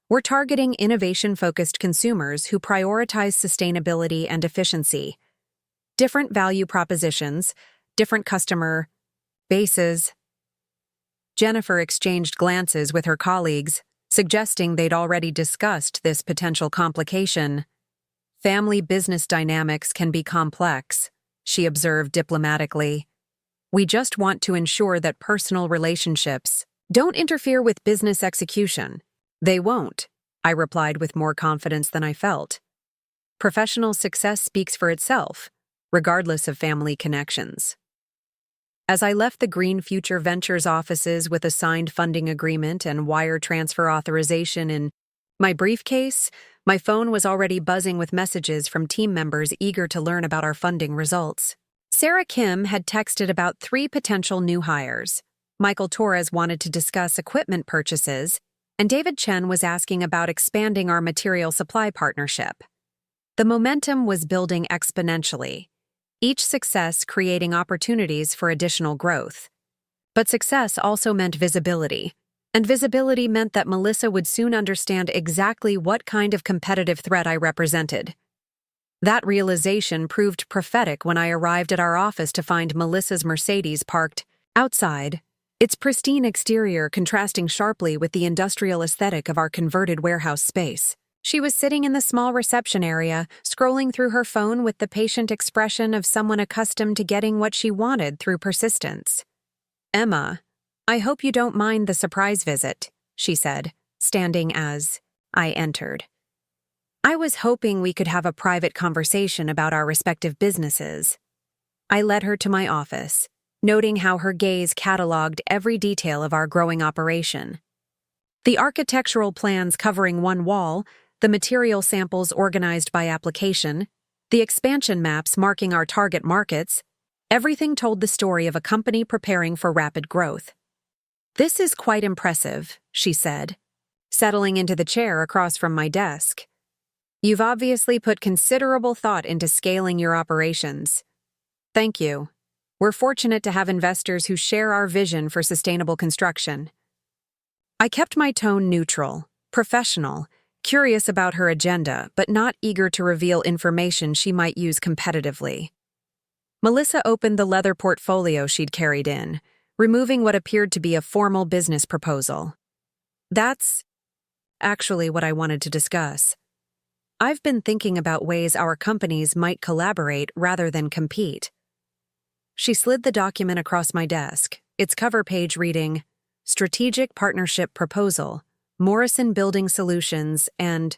We're targeting innovation-focused consumers who prioritize sustainability and efficiency. Different value propositions, different customer bases. Jennifer exchanged glances with her colleagues, suggesting they'd already discussed this potential complication. "Family business dynamics can be complex," she observed diplomatically. "We just want to ensure that personal relationships don't interfere with business execution." "They won't," I replied with more confidence than I felt. Professional success speaks for itself, regardless of family connections. As I left the Green Future Ventures offices with a signed funding agreement and wire transfer authorization in my briefcase, my phone was already buzzing with messages from team members eager to learn about our funding results. Sarah Kim had texted about 3 potential new hires. Michael Torres wanted to discuss equipment purchases, and David Chen was asking about expanding our material supply partnership. The momentum was building exponentially, each success creating opportunities for additional growth. But success also meant visibility, and visibility meant that Melissa would soon understand exactly what kind of competitive threat I represented. That realization proved prophetic when I arrived at our office to find Melissa's Mercedes parked outside, its pristine exterior contrasting sharply with the industrial aesthetic of our converted warehouse space. She was sitting in the small reception area, scrolling through her phone with the patient expression of someone accustomed to getting what she wanted through persistence. "Emma, I hope you don't mind the surprise visit," she said, standing as I entered. "I was hoping we could have a private conversation about our respective businesses." I led her to my office, noting how her gaze cataloged every detail of our growing operation. The architectural plans covering one wall, the material samples organized by application, the expansion maps marking our target markets, everything told the story of a company preparing for rapid growth. "This is quite impressive," she said, settling into the chair across from my desk. "You've obviously put considerable thought into scaling your operations." "Thank you. We're fortunate to have investors who share our vision for sustainable construction." I kept my tone neutral, professional, curious about her agenda, but not eager to reveal information she might use competitively. Melissa opened the leather portfolio she'd carried in, removing what appeared to be a formal business proposal. "That's actually what I wanted to discuss. I've been thinking about ways our companies might collaborate rather than compete." She slid the document across my desk, its cover page reading, "Strategic Partnership Proposal, Morrison Building Solutions and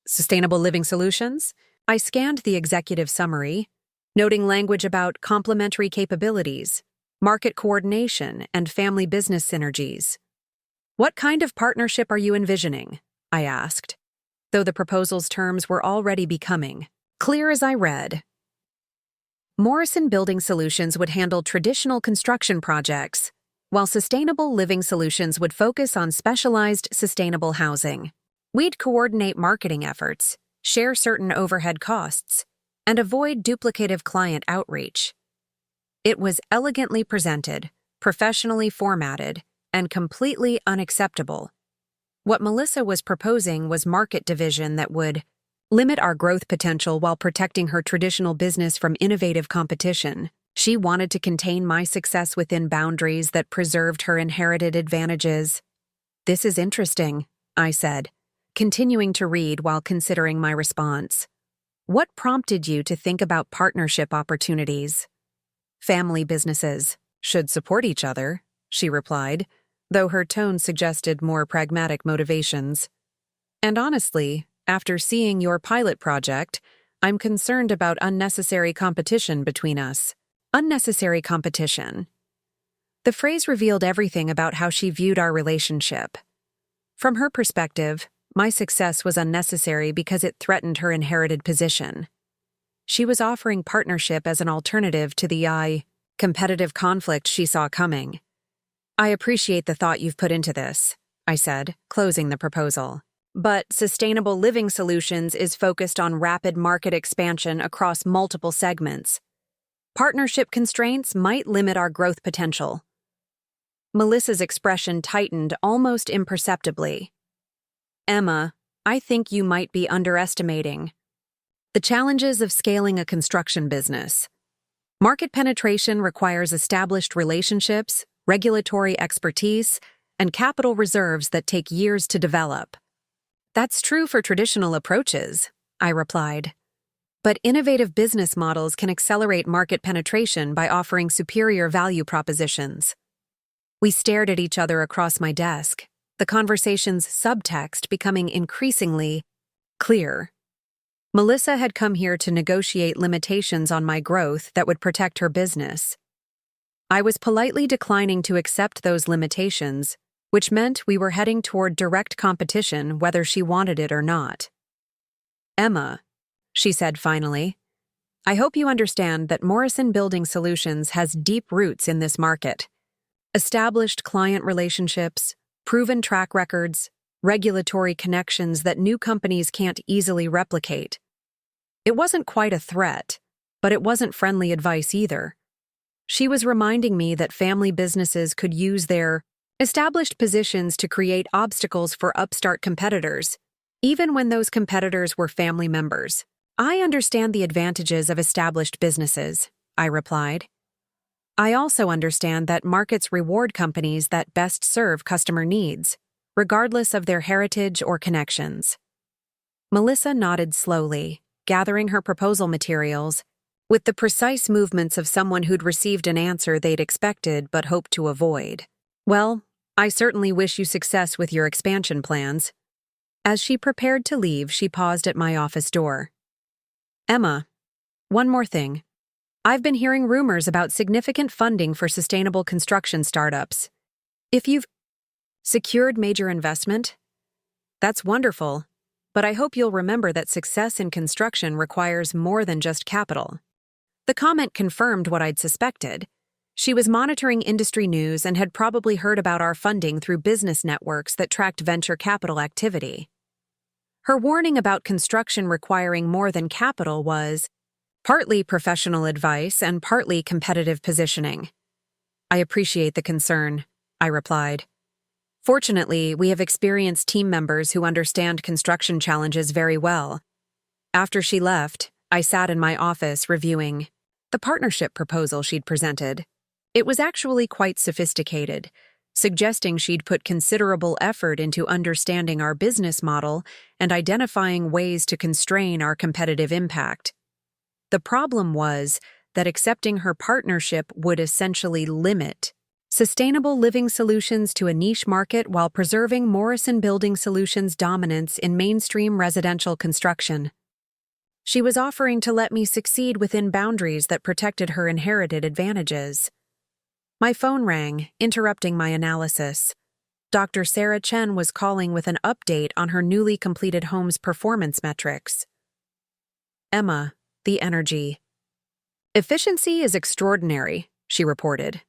Sustainable Living Solutions." I scanned the executive summary, noting language about complementary capabilities, market coordination, and family business synergies. "What kind of partnership are you envisioning?" I asked, though the proposal's terms were already becoming clear as I read. Morrison Building Solutions would handle traditional construction projects, while Sustainable Living Solutions would focus on specialized sustainable housing. We'd coordinate marketing efforts, share certain overhead costs, and avoid duplicative client outreach. It was elegantly presented, professionally formatted, and completely unacceptable. What Melissa was proposing was market division that would limit our growth potential while protecting her traditional business from innovative competition. She wanted to contain my success within boundaries that preserved her inherited advantages. "This is interesting," I said, continuing to read while considering my response. "What prompted you to think about partnership opportunities?" "Family businesses should support each other," she replied, though her tone suggested more pragmatic motivations. "And honestly, after seeing your pilot project, I'm concerned about unnecessary competition between us." Unnecessary competition. The phrase revealed everything about how she viewed our relationship. From her perspective, my success was unnecessary because it threatened her inherited position. She was offering partnership as an alternative to the competitive conflict she saw coming. "I appreciate the thought you've put into this," I said, closing the proposal. "But Sustainable Living Solutions is focused on rapid market expansion across multiple segments. Partnership constraints might limit our growth potential." Melissa's expression tightened almost imperceptibly. "Emma, I think you might be underestimating the challenges of scaling a construction business. Market penetration requires established relationships, regulatory expertise, and capital reserves that take years to develop." "That's true for traditional approaches," I replied. "But innovative business models can accelerate market penetration by offering superior value propositions." We stared at each other across my desk, the conversation's subtext becoming increasingly clear. Melissa had come here to negotiate limitations on my growth that would protect her business. I was politely declining to accept those limitations, which meant we were heading toward direct competition whether she wanted it or not. "Emma," she said finally, "I hope you understand that Morrison Building Solutions has deep roots in this market. Established client relationships, proven track records, regulatory connections that new companies can't easily replicate." It wasn't quite a threat, but it wasn't friendly advice either. She was reminding me that family businesses could use their established positions to create obstacles for upstart competitors, even when those competitors were family members. "I understand the advantages of established businesses," I replied. "I also understand that markets reward companies that best serve customer needs, regardless of their heritage or connections." Melissa nodded slowly, gathering her proposal materials, with the precise movements of someone who'd received an answer they'd expected but hoped to avoid. "Well, I certainly wish you success with your expansion plans." As she prepared to leave, she paused at my office door. "Emma, one more thing. I've been hearing rumors about significant funding for sustainable construction startups. If you've secured major investment, that's wonderful. but I hope you'll remember that success in construction requires more than just capital." The comment confirmed what I'd suspected. She was monitoring industry news and had probably heard about our funding through business networks that tracked venture capital activity. Her warning about construction requiring more than capital was partly professional advice and partly competitive positioning. "I appreciate the concern," I replied. "Fortunately, we have experienced team members who understand construction challenges very well." After she left, I sat in my office reviewing the partnership proposal she'd presented. It was actually quite sophisticated, suggesting she'd put considerable effort into understanding our business model and identifying ways to constrain our competitive impact. The problem was that accepting her partnership would essentially limit sustainable living solutions to a niche market while preserving Morrison Building Solutions' dominance in mainstream residential construction. She was offering to let me succeed within boundaries that protected her inherited advantages. My phone rang, interrupting my analysis. Dr. Sarah Chen was calling with an update on her newly completed home's performance metrics. "Emma, the energy. Efficiency is extraordinary," she reported.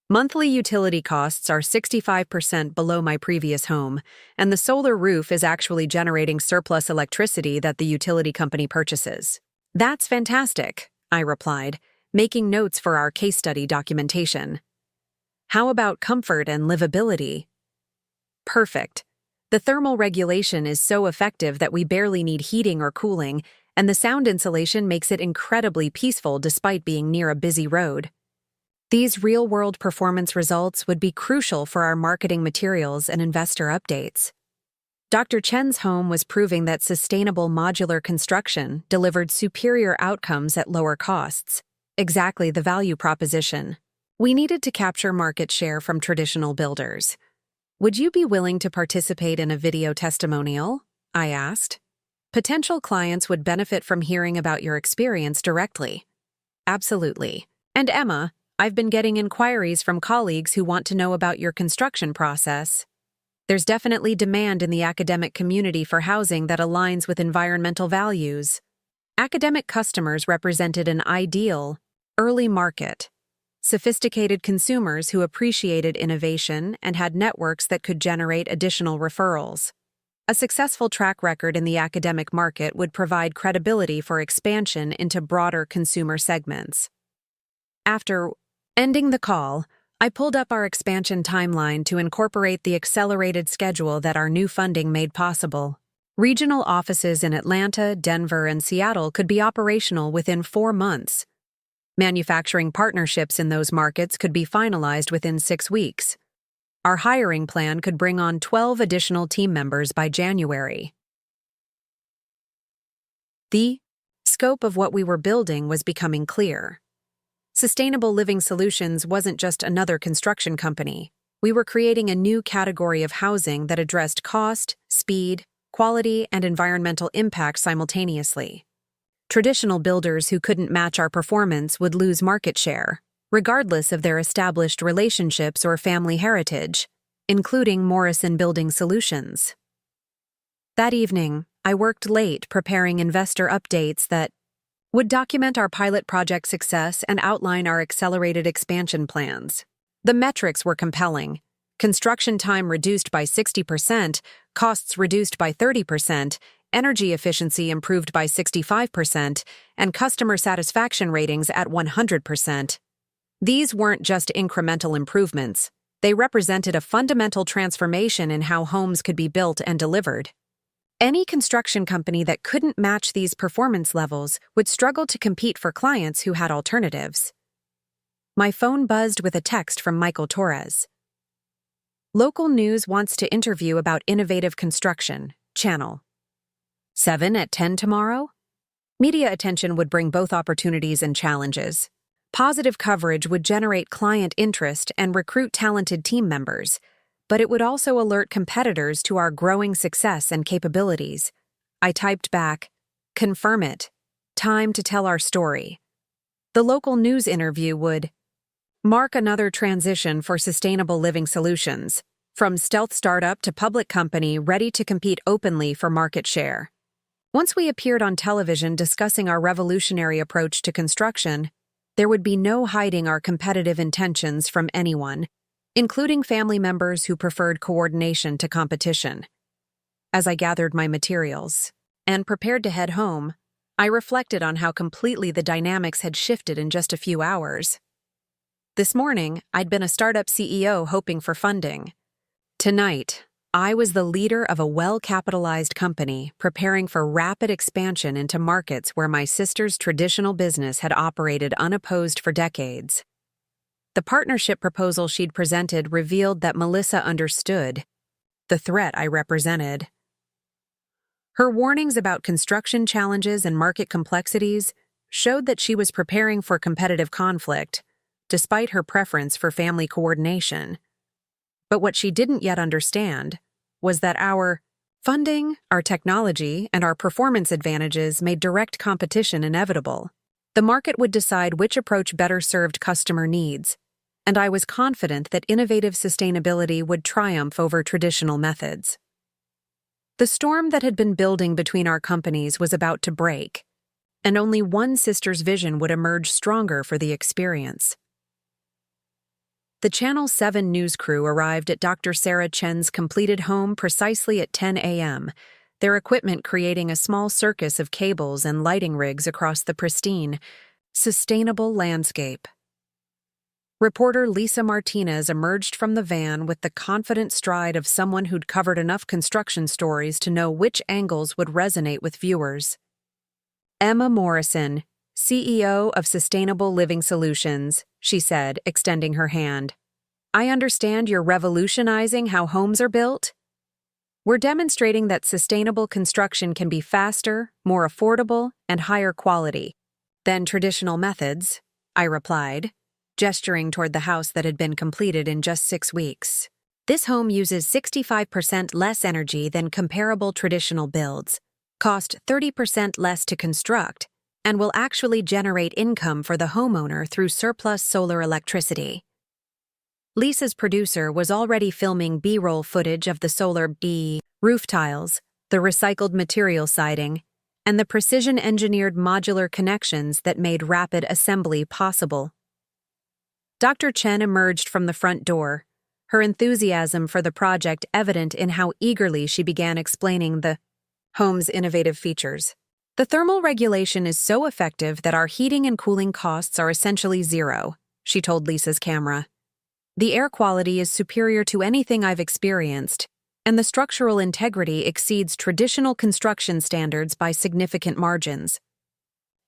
"Monthly utility costs are 65% below my previous home, and the solar roof is actually generating surplus electricity that the utility company purchases." "That's fantastic," I replied, making notes for our case study documentation. "How about comfort and livability?" "Perfect. The thermal regulation is so effective that we barely need heating or cooling, and the sound insulation makes it incredibly peaceful despite being near a busy road." These real-world performance results would be crucial for our marketing materials and investor updates. Dr. Chen's home was proving that sustainable modular construction delivered superior outcomes at lower costs, exactly the value proposition. We needed to capture market share from traditional builders. "Would you be willing to participate in a video testimonial?" I asked. "Potential clients would benefit from hearing about your experience directly." "Absolutely. And Emma, I've been getting inquiries from colleagues who want to know about your construction process. There's definitely demand in the academic community for housing that aligns with environmental values." Academic customers represented an ideal, early market. Sophisticated consumers who appreciated innovation and had networks that could generate additional referrals. A successful track record in the academic market would provide credibility for expansion into broader consumer segments. After ending the call, I pulled up our expansion timeline to incorporate the accelerated schedule that our new funding made possible. Regional offices in Atlanta, Denver, and Seattle could be operational within 4 months. Manufacturing partnerships in those markets could be finalized within 6 weeks. Our hiring plan could bring on 12 additional team members by January. The scope of what we were building was becoming clear. Sustainable Living Solutions wasn't just another construction company. We were creating a new category of housing that addressed cost, speed, quality, and environmental impact simultaneously. Traditional builders who couldn't match our performance would lose market share, regardless of their established relationships or family heritage, including Morrison Building Solutions. That evening, I worked late preparing investor updates that would document our pilot project success and outline our accelerated expansion plans. The metrics were compelling. Construction time reduced by 60%, costs reduced by 30%, energy efficiency improved by 65%, and customer satisfaction ratings at 100%. These weren't just incremental improvements. They represented a fundamental transformation in how homes could be built and delivered. Any construction company that couldn't match these performance levels would struggle to compete for clients who had alternatives. My phone buzzed with a text from Michael Torres. "Local news wants to interview about innovative construction. Channel 7 at 10 tomorrow?" Media attention would bring both opportunities and challenges. Positive coverage would generate client interest and recruit talented team members, but it would also alert competitors to our growing success and capabilities. I typed back, "Confirm it. Time to tell our story." The local news interview would mark another transition for Sustainable Living Solutions. from stealth startup to public company ready to compete openly for market share. Once we appeared on television discussing our revolutionary approach to construction, there would be no hiding our competitive intentions from anyone, including family members who preferred coordination to competition. As I gathered my materials and prepared to head home, I reflected on how completely the dynamics had shifted in just a few hours. This morning, I'd been a startup CEO hoping for funding. Tonight, I was the leader of a well-capitalized company preparing for rapid expansion into markets where my sister's traditional business had operated unopposed for decades. The partnership proposal she'd presented revealed that Melissa understood the threat I represented. Her warnings about construction challenges and market complexities showed that she was preparing for competitive conflict, despite her preference for family coordination. But what she didn't yet understand was that our funding, our technology, and our performance advantages made direct competition inevitable. The market would decide which approach better served customer needs, and I was confident that innovative sustainability would triumph over traditional methods. The storm that had been building between our companies was about to break, and only one sister's vision would emerge stronger for the experience. The Channel 7 news crew arrived at Dr. Sarah Chen's completed home precisely at 10 a.m., their equipment creating a small circus of cables and lighting rigs across the pristine, sustainable landscape. Reporter Lisa Martinez emerged from the van with the confident stride of someone who'd covered enough construction stories to know which angles would resonate with viewers. Emma Morrison, CEO of Sustainable Living Solutions, she said, extending her hand. I understand you're revolutionizing how homes are built. We're demonstrating that sustainable construction can be faster, more affordable, and higher quality than traditional methods, I replied, gesturing toward the house that had been completed in just 6 weeks. This home uses 65% less energy than comparable traditional builds, cost 30% less to construct, and will actually generate income for the homeowner through surplus solar electricity. Lisa's producer was already filming B-roll footage of the solar roof tiles, the recycled material siding, and the precision-engineered modular connections that made rapid assembly possible. Dr. Chen emerged from the front door, her enthusiasm for the project evident in how eagerly she began explaining the home's innovative features. The thermal regulation is so effective that our heating and cooling costs are essentially zero, she told Lisa's camera. The air quality is superior to anything I've experienced, and the structural integrity exceeds traditional construction standards by significant margins.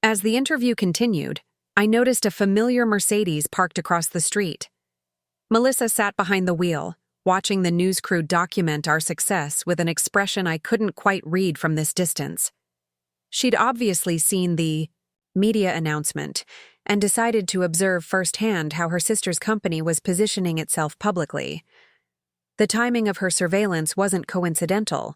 As the interview continued, I noticed a familiar Mercedes parked across the street. Melissa sat behind the wheel, watching the news crew document our success with an expression I couldn't quite read from this distance. She'd obviously seen the media announcement and decided to observe firsthand how her sister's company was positioning itself publicly. The timing of her surveillance wasn't coincidental.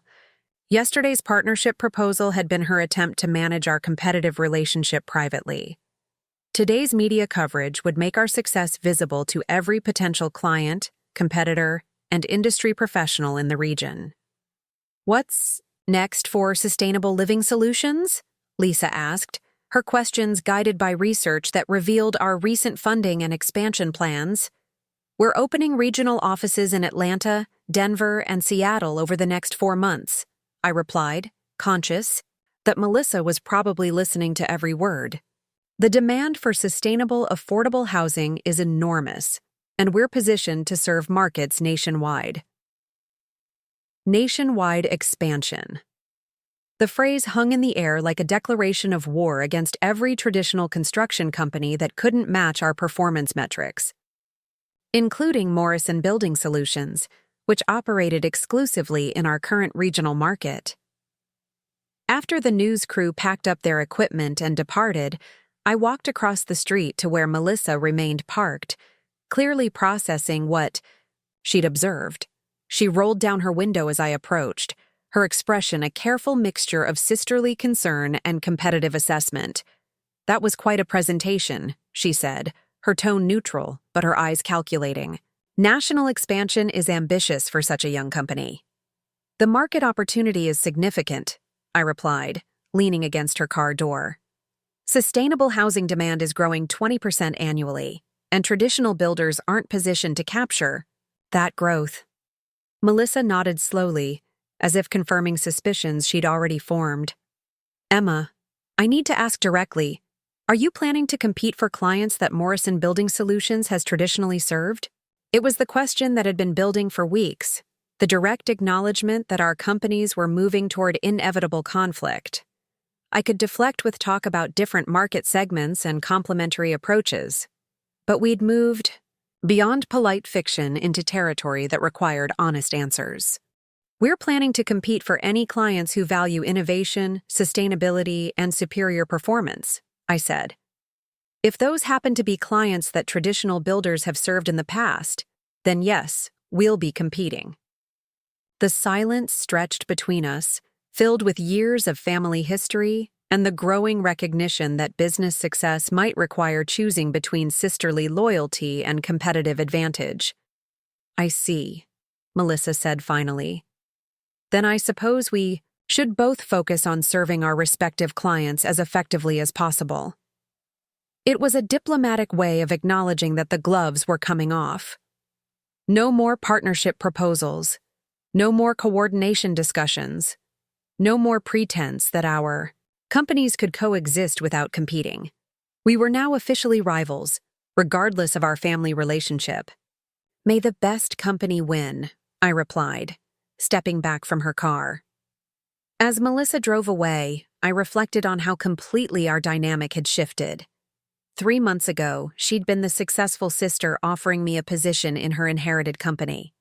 Yesterday's partnership proposal had been her attempt to manage our competitive relationship privately. Today's media coverage would make our success visible to every potential client, competitor, and industry professional in the region. What's next for Sustainable Living Solutions? Lisa asked, her questions guided by research that revealed our recent funding and expansion plans. We're opening regional offices in Atlanta, Denver, and Seattle over the next 4 months, I replied, conscious that Melissa was probably listening to every word. The demand for sustainable, affordable housing is enormous, and we're positioned to serve markets nationwide. Nationwide expansion. The phrase hung in the air like a declaration of war against every traditional construction company that couldn't match our performance metrics, including Morrison Building Solutions, which operated exclusively in our current regional market. After the news crew packed up their equipment and departed, I walked across the street to where Melissa remained parked, clearly processing what she'd observed. She rolled down her window as I approached, her expression a careful mixture of sisterly concern and competitive assessment. That was quite a presentation, she said, her tone neutral, but her eyes calculating. National expansion is ambitious for such a young company. The market opportunity is significant, I replied, leaning against her car door. Sustainable housing demand is growing 20% annually, and traditional builders aren't positioned to capture that growth. Melissa nodded slowly, as if confirming suspicions she'd already formed. Emma, I need to ask directly, are you planning to compete for clients that Morrison Building Solutions has traditionally served? It was the question that had been building for weeks, the direct acknowledgement that our companies were moving toward inevitable conflict. I could deflect with talk about different market segments and complementary approaches, but we'd moved beyond polite fiction into territory that required honest answers. We're planning to compete for any clients who value innovation, sustainability, and superior performance, I said. If those happen to be clients that traditional builders have served in the past, then yes, we'll be competing. The silence stretched between us, filled with years of family history and the growing recognition that business success might require choosing between sisterly loyalty and competitive advantage. I see, Melissa said finally. Then I suppose we should both focus on serving our respective clients as effectively as possible. It was a diplomatic way of acknowledging that the gloves were coming off. No more partnership proposals, no more coordination discussions, no more pretense that our companies could coexist without competing. We were now officially rivals, regardless of our family relationship. May the best company win, I replied, stepping back from her car. As Melissa drove away, I reflected on how completely our dynamic had shifted. 3 months ago, she'd been the successful sister offering me a position in her inherited company.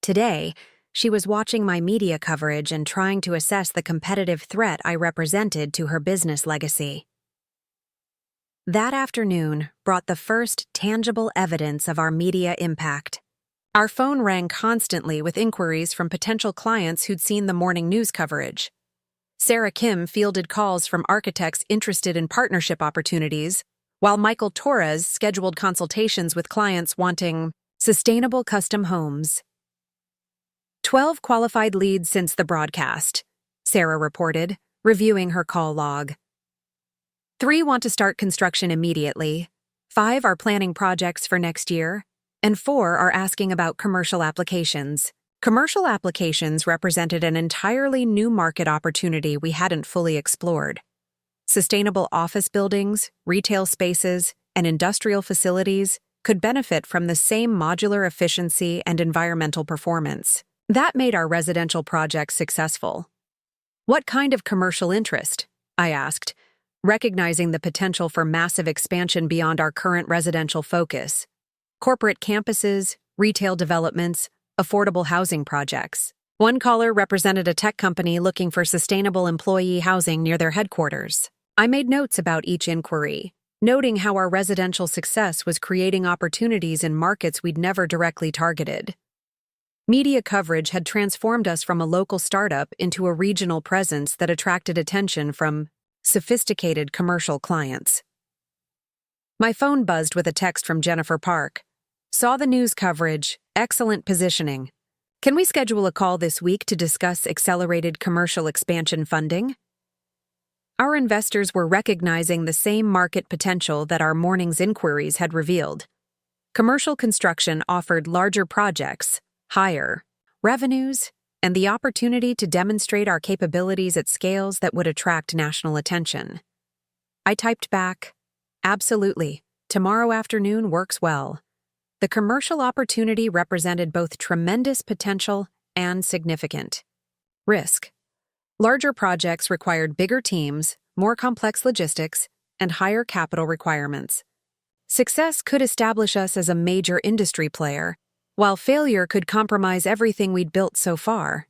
Today, she was watching my media coverage and trying to assess the competitive threat I represented to her business legacy. That afternoon brought the first tangible evidence of our media impact. Our phone rang constantly with inquiries from potential clients who'd seen the morning news coverage. Sarah Kim fielded calls from architects interested in partnership opportunities, while Michael Torres scheduled consultations with clients wanting sustainable custom homes. 12 qualified leads since the broadcast, Sarah reported, reviewing her call log. 3 want to start construction immediately, 5 are planning projects for next year, and 4 are asking about commercial applications. Commercial applications represented an entirely new market opportunity we hadn't fully explored. Sustainable office buildings, retail spaces, and industrial facilities could benefit from the same modular efficiency and environmental performance. That made our residential projects successful. What kind of commercial interest? I asked, recognizing the potential for massive expansion beyond our current residential focus. Corporate campuses, retail developments, affordable housing projects. One caller represented a tech company looking for sustainable employee housing near their headquarters. I made notes about each inquiry, noting how our residential success was creating opportunities in markets we'd never directly targeted. Media coverage had transformed us from a local startup into a regional presence that attracted attention from sophisticated commercial clients. My phone buzzed with a text from Jennifer Park. Saw the news coverage, excellent positioning. Can we schedule a call this week to discuss accelerated commercial expansion funding? Our investors were recognizing the same market potential that our morning's inquiries had revealed. Commercial construction offered larger projects, higher revenues, and the opportunity to demonstrate our capabilities at scales that would attract national attention. I typed back, "Absolutely, tomorrow afternoon works well." The commercial opportunity represented both tremendous potential and significant risk. Larger projects required bigger teams, more complex logistics, and higher capital requirements. Success could establish us as a major industry player, while failure could compromise everything we'd built so far.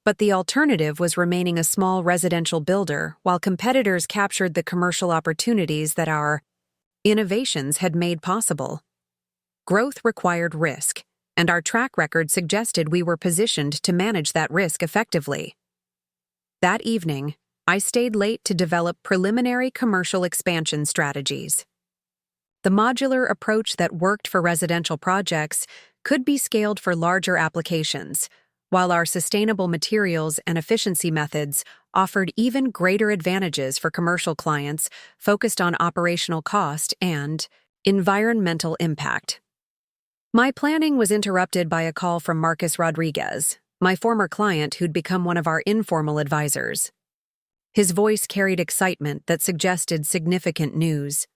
But the alternative was remaining a small residential builder while competitors captured the commercial opportunities that our innovations had made possible. Growth required risk, and our track record suggested we were positioned to manage that risk effectively. That evening, I stayed late to develop preliminary commercial expansion strategies. The modular approach that worked for residential projects could be scaled for larger applications, while our sustainable materials and efficiency methods offered even greater advantages for commercial clients focused on operational cost and environmental impact. My planning was interrupted by a call from Marcus Rodriguez, my former client who'd become one of our informal advisors. His voice carried excitement that suggested significant news.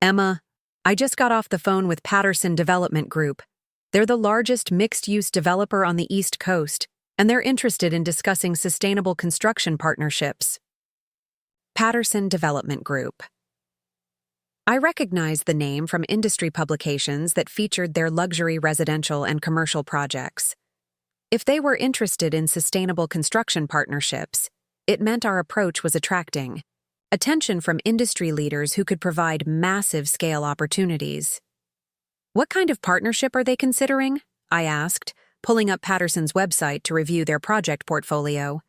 "Emma, I just got off the phone with Patterson Development Group. They're the largest mixed-use developer on the East Coast, and they're interested in discussing sustainable construction partnerships." Patterson Development Group. I recognized the name from industry publications that featured their luxury residential and commercial projects. If they were interested in sustainable construction partnerships, it meant our approach was attracting attention from industry leaders who could provide massive scale opportunities. "What kind of partnership are they considering?" I asked, pulling up Patterson's website to review their project portfolio.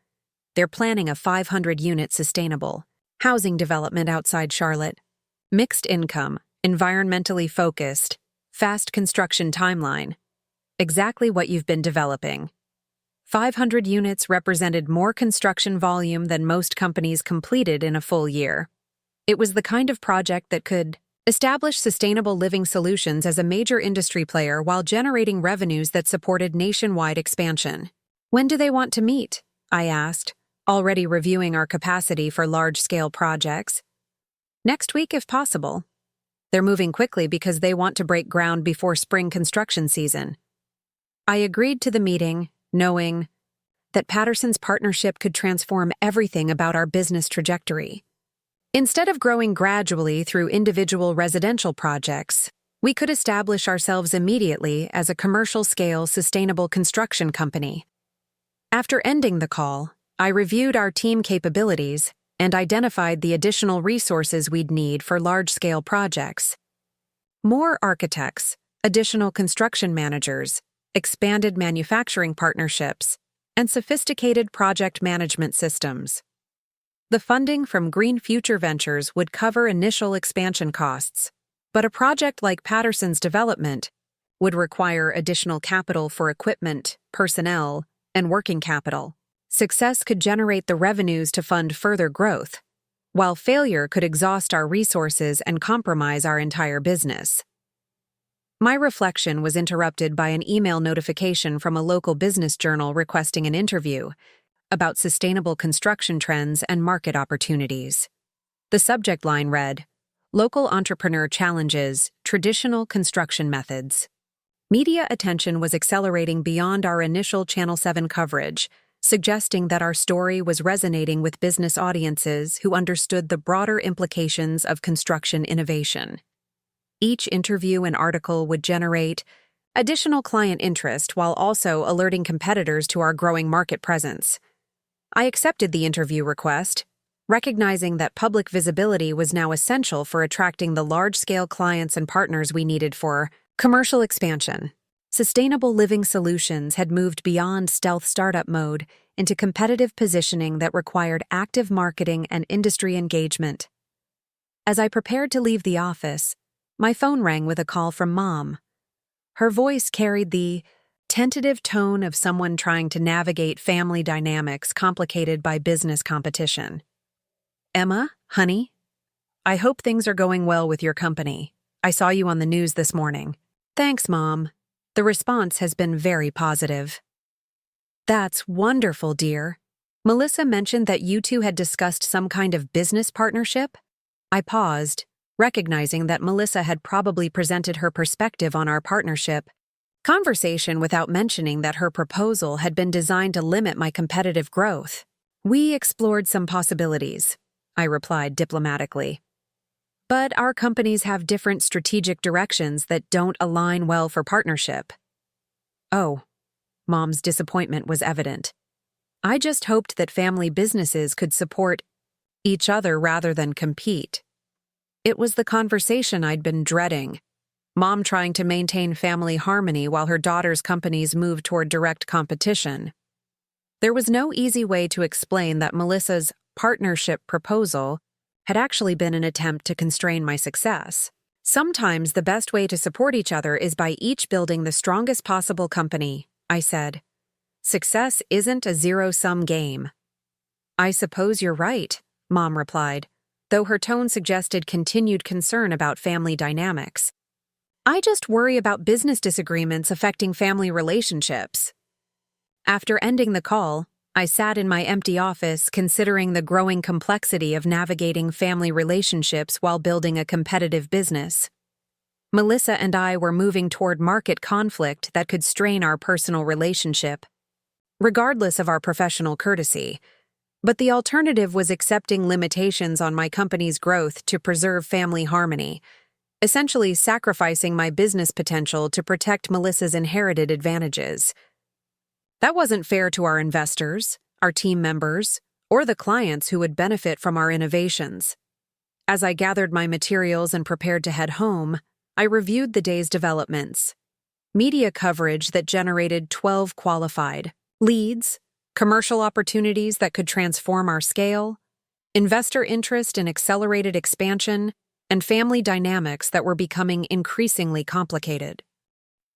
They're planning a 500-unit sustainable housing development outside Charlotte. Mixed income, environmentally focused, fast construction timeline. Exactly what you've been developing. 500 units represented more construction volume than most companies completed in a full year. It was the kind of project that could establish sustainable living solutions as a major industry player while generating revenues that supported nationwide expansion. "When do they want to meet?" I asked, already reviewing our capacity for large-scale projects. "Next week, if possible. They're moving quickly because they want to break ground before spring construction season." I agreed to the meeting, knowing that Patterson's partnership could transform everything about our business trajectory. Instead of growing gradually through individual residential projects, we could establish ourselves immediately as a commercial-scale sustainable construction company. After ending the call, I reviewed our team capabilities and identified the additional resources we'd need for large-scale projects. More architects, additional construction managers, expanded manufacturing partnerships, and sophisticated project management systems. The funding from Green Future Ventures would cover initial expansion costs, but a project like Patterson's development would require additional capital for equipment, personnel, and working capital. Success could generate the revenues to fund further growth, while failure could exhaust our resources and compromise our entire business. My reflection was interrupted by an email notification from a local business journal requesting an interview about sustainable construction trends and market opportunities. The subject line read, "Local Entrepreneur Challenges Traditional Construction Methods." Media attention was accelerating beyond our initial Channel 7 coverage, suggesting that our story was resonating with business audiences who understood the broader implications of construction innovation. Each interview and article would generate additional client interest while also alerting competitors to our growing market presence. I accepted the interview request, recognizing that public visibility was now essential for attracting the large-scale clients and partners we needed for commercial expansion. Sustainable living solutions had moved beyond stealth startup mode into competitive positioning that required active marketing and industry engagement. As I prepared to leave the office, my phone rang with a call from Mom. Her voice carried the tentative tone of someone trying to navigate family dynamics complicated by business competition. "Emma, honey, I hope things are going well with your company. I saw you on the news this morning." "Thanks, Mom. The response has been very positive." "That's wonderful, dear. Melissa mentioned that you two had discussed some kind of business partnership." I paused, recognizing that Melissa had probably presented her perspective on our partnership conversation without mentioning that her proposal had been designed to limit my competitive growth. "We explored some possibilities," I replied diplomatically. "But our companies have different strategic directions that don't align well for partnership." "Oh," Mom's disappointment was evident. "I just hoped that family businesses could support each other rather than compete." It was the conversation I'd been dreading. Mom trying to maintain family harmony while her daughter's companies moved toward direct competition. There was no easy way to explain that Melissa's partnership proposal had actually been an attempt to constrain my success. Sometimes the best way to support each other is by each building the strongest possible company, I said. Success isn't a zero-sum game. I suppose you're right, Mom replied, though her tone suggested continued concern about family dynamics. I just worry about business disagreements affecting family relationships. After ending the call, I sat in my empty office considering the growing complexity of navigating family relationships while building a competitive business. Melissa and I were moving toward market conflict that could strain our personal relationship, regardless of our professional courtesy. But the alternative was accepting limitations on my company's growth to preserve family harmony, essentially sacrificing my business potential to protect Melissa's inherited advantages. That wasn't fair to our investors, our team members, or the clients who would benefit from our innovations. As I gathered my materials and prepared to head home, I reviewed the day's developments. Media coverage that generated 12 qualified leads, commercial opportunities that could transform our scale, investor interest in accelerated expansion, and family dynamics that were becoming increasingly complicated.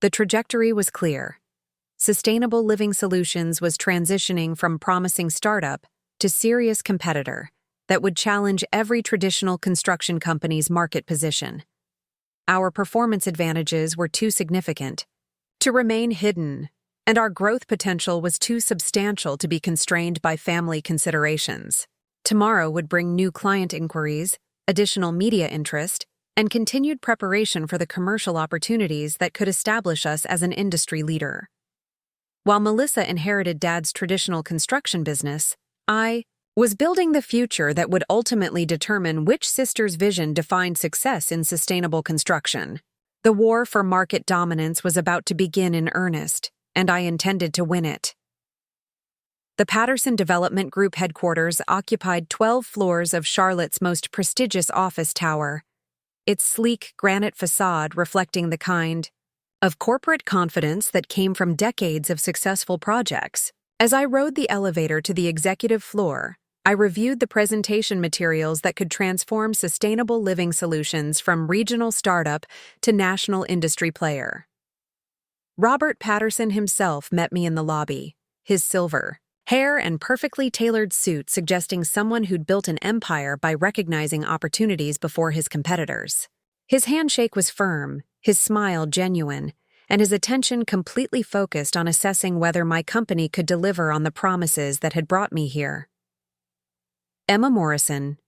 The trajectory was clear. Sustainable Living Solutions was transitioning from promising startup to serious competitor that would challenge every traditional construction company's market position. Our performance advantages were too significant to remain hidden, and our growth potential was too substantial to be constrained by family considerations. Tomorrow would bring new client inquiries, additional media interest, and continued preparation for the commercial opportunities that could establish us as an industry leader. While Melissa inherited Dad's traditional construction business, I was building the future that would ultimately determine which sister's vision defined success in sustainable construction. The war for market dominance was about to begin in earnest, and I intended to win it. The Patterson Development Group headquarters occupied 12 floors of Charlotte's most prestigious office tower, its sleek granite facade reflecting the kind of corporate confidence that came from decades of successful projects. As I rode the elevator to the executive floor, I reviewed the presentation materials that could transform sustainable living solutions from regional startup to national industry player. Robert Patterson himself met me in the lobby, his silver hair and perfectly tailored suit suggesting someone who'd built an empire by recognizing opportunities before his competitors. His handshake was firm, his smile genuine, and his attention completely focused on assessing whether my company could deliver on the promises that had brought me here. Emma Morrison,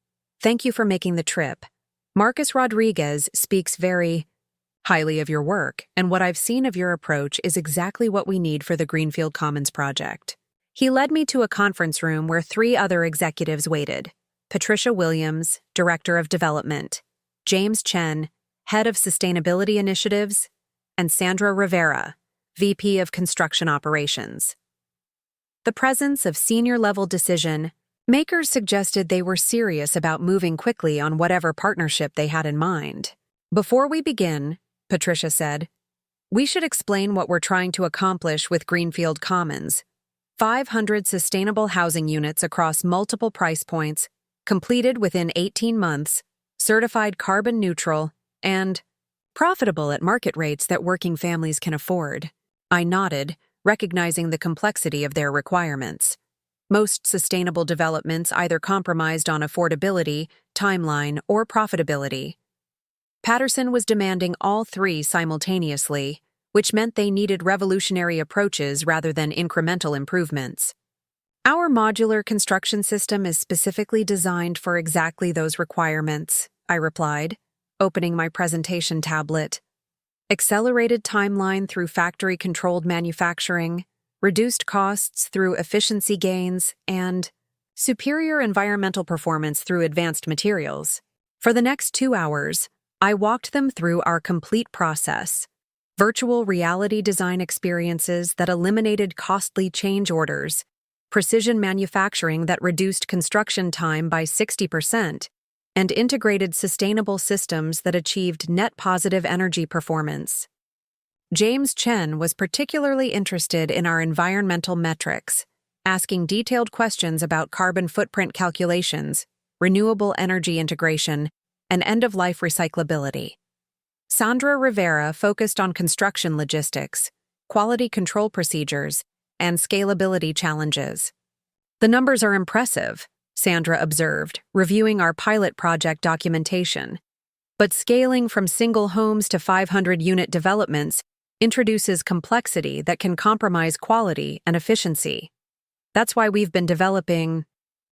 thank you for making the trip. Marcus Rodriguez speaks very highly of your work, and what I've seen of your approach is exactly what we need for the Greenfield Commons project. He led me to a conference room where 3 other executives waited: Patricia Williams, Director of Development, James Chen, Head of Sustainability Initiatives, and Sandra Rivera, VP of Construction Operations. The presence of senior-level decision makers suggested they were serious about moving quickly on whatever partnership they had in mind. Before we begin, Patricia said, we should explain what we're trying to accomplish with Greenfield Commons. 500 sustainable housing units across multiple price points, completed within 18 months, certified carbon neutral, and profitable at market rates that working families can afford. I nodded, recognizing the complexity of their requirements. Most sustainable developments either compromised on affordability, timeline, or profitability. Patterson was demanding all 3 simultaneously, which meant they needed revolutionary approaches rather than incremental improvements. Our modular construction system is specifically designed for exactly those requirements, I replied, opening my presentation tablet. Accelerated timeline through factory-controlled manufacturing, reduced costs through efficiency gains, and superior environmental performance through advanced materials. For the next 2 hours, I walked them through our complete process. Virtual reality design experiences that eliminated costly change orders, precision manufacturing that reduced construction time by 60%, and integrated sustainable systems that achieved net positive energy performance. James Chen was particularly interested in our environmental metrics, asking detailed questions about carbon footprint calculations, renewable energy integration, and end-of-life recyclability. Sandra Rivera focused on construction logistics, quality control procedures, and scalability challenges. The numbers are impressive, Sandra observed, reviewing our pilot project documentation. But scaling from single homes to 500-unit developments introduces complexity that can compromise quality and efficiency. That's why we've been developing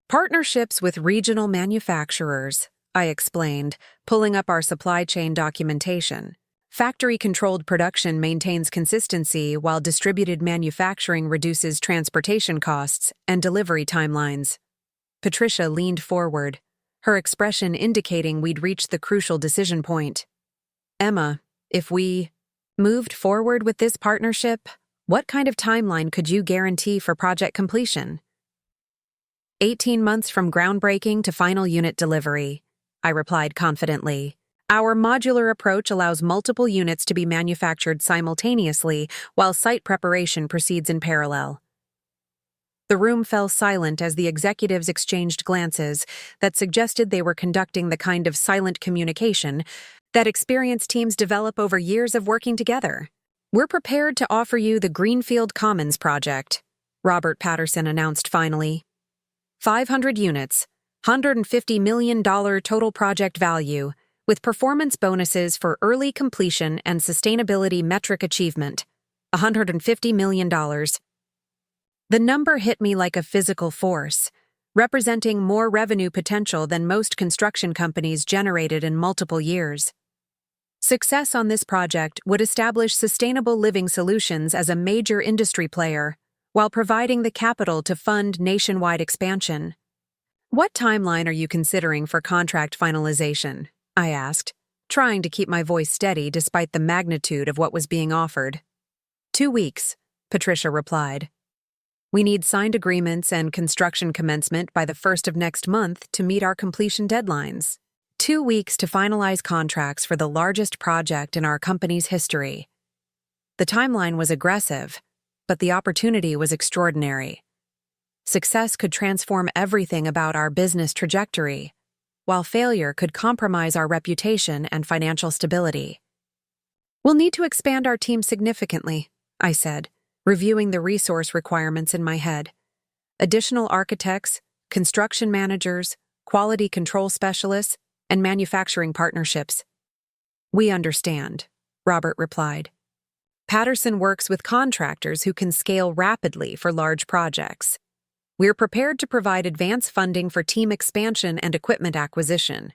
partnerships with regional manufacturers, I explained, pulling up our supply chain documentation. Factory-controlled production maintains consistency while distributed manufacturing reduces transportation costs and delivery timelines. Patricia leaned forward, her expression indicating we'd reached the crucial decision point. Emma, if we moved forward with this partnership, what kind of timeline could you guarantee for project completion? 18 months from groundbreaking to final unit delivery, I replied confidently. Our modular approach allows multiple units to be manufactured simultaneously while site preparation proceeds in parallel. The room fell silent as the executives exchanged glances that suggested they were conducting the kind of silent communication that experienced teams develop over years of working together. We're prepared to offer you the Greenfield Commons project, Robert Patterson announced finally. 500 units, $150 million total project value, with performance bonuses for early completion and sustainability metric achievement. $150 million. The number hit me like a physical force, representing more revenue potential than most construction companies generated in multiple years. Success on this project would establish Sustainable Living Solutions as a major industry player, while providing the capital to fund nationwide expansion. What timeline are you considering for contract finalization? I asked, trying to keep my voice steady despite the magnitude of what was being offered. 2 weeks, Patricia replied. We need signed agreements and construction commencement by the 1st of next month to meet our completion deadlines. 2 weeks to finalize contracts for the largest project in our company's history. The timeline was aggressive, but the opportunity was extraordinary. Success could transform everything about our business trajectory, while failure could compromise our reputation and financial stability. We'll need to expand our team significantly, I said, reviewing the resource requirements in my head. Additional architects, construction managers, quality control specialists, and manufacturing partnerships. We understand, Robert replied. Patterson works with contractors who can scale rapidly for large projects. We're prepared to provide advance funding for team expansion and equipment acquisition.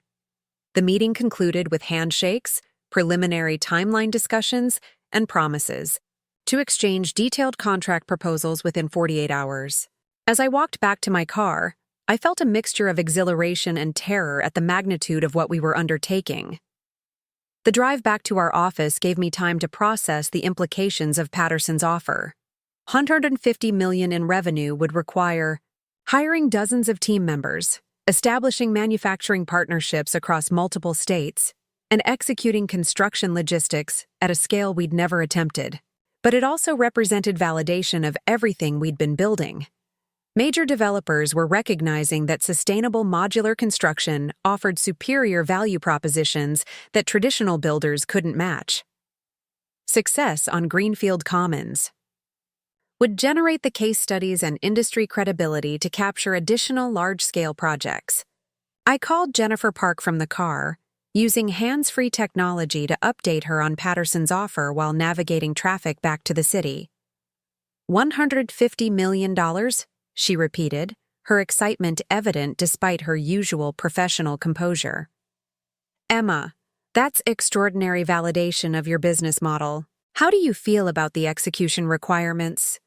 The meeting concluded with handshakes, preliminary timeline discussions, and promises to exchange detailed contract proposals within 48 hours. As I walked back to my car, I felt a mixture of exhilaration and terror at the magnitude of what we were undertaking. The drive back to our office gave me time to process the implications of Patterson's offer. $150 million in revenue would require hiring dozens of team members, establishing manufacturing partnerships across multiple states, and executing construction logistics at a scale we'd never attempted. But it also represented validation of everything we'd been building. Major developers were recognizing that sustainable modular construction offered superior value propositions that traditional builders couldn't match. Success on Greenfield Commons would generate the case studies and industry credibility to capture additional large-scale projects. I called Jennifer Park from the car, using hands-free technology to update her on Patterson's offer while navigating traffic back to the city. $150 million, she repeated, her excitement evident despite her usual professional composure. Emma, that's extraordinary validation of your business model. How do you feel about the execution requirements?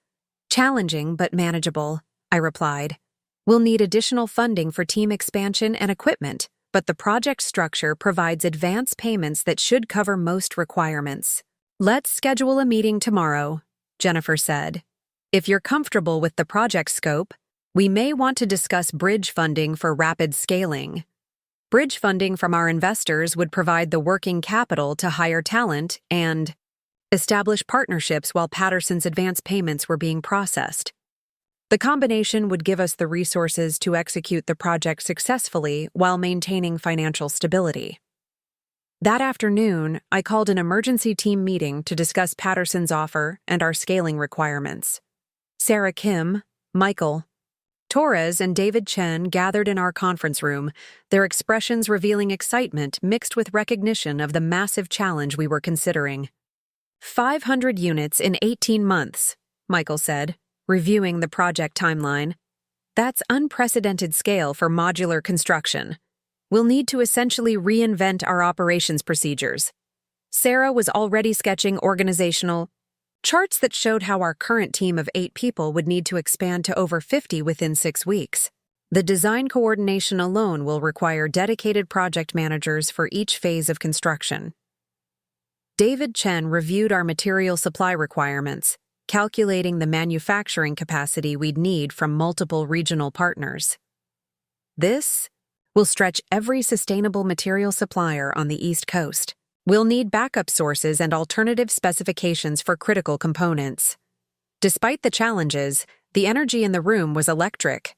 Challenging but manageable, I replied. We'll need additional funding for team expansion and equipment, but the project structure provides advance payments that should cover most requirements. Let's schedule a meeting tomorrow, Jennifer said. If you're comfortable with the project scope, we may want to discuss bridge funding for rapid scaling. Bridge funding from our investors would provide the working capital to hire talent and establish partnerships while Patterson's advance payments were being processed. The combination would give us the resources to execute the project successfully while maintaining financial stability. That afternoon, I called an emergency team meeting to discuss Patterson's offer and our scaling requirements. Sarah Kim, Michael Torres, and David Chen gathered in our conference room, their expressions revealing excitement mixed with recognition of the massive challenge we were considering. 500 units in 18 months, Michael said, reviewing the project timeline. That's unprecedented scale for modular construction. We'll need to essentially reinvent our operations procedures. Sarah was already sketching organizational charts that showed how our current team of 8 people would need to expand to over 50 within 6 weeks. The design coordination alone will require dedicated project managers for each phase of construction. David Chen reviewed our material supply requirements, calculating the manufacturing capacity we'd need from multiple regional partners. This will stretch every sustainable material supplier on the East Coast. We'll need backup sources and alternative specifications for critical components. Despite the challenges, the energy in the room was electric.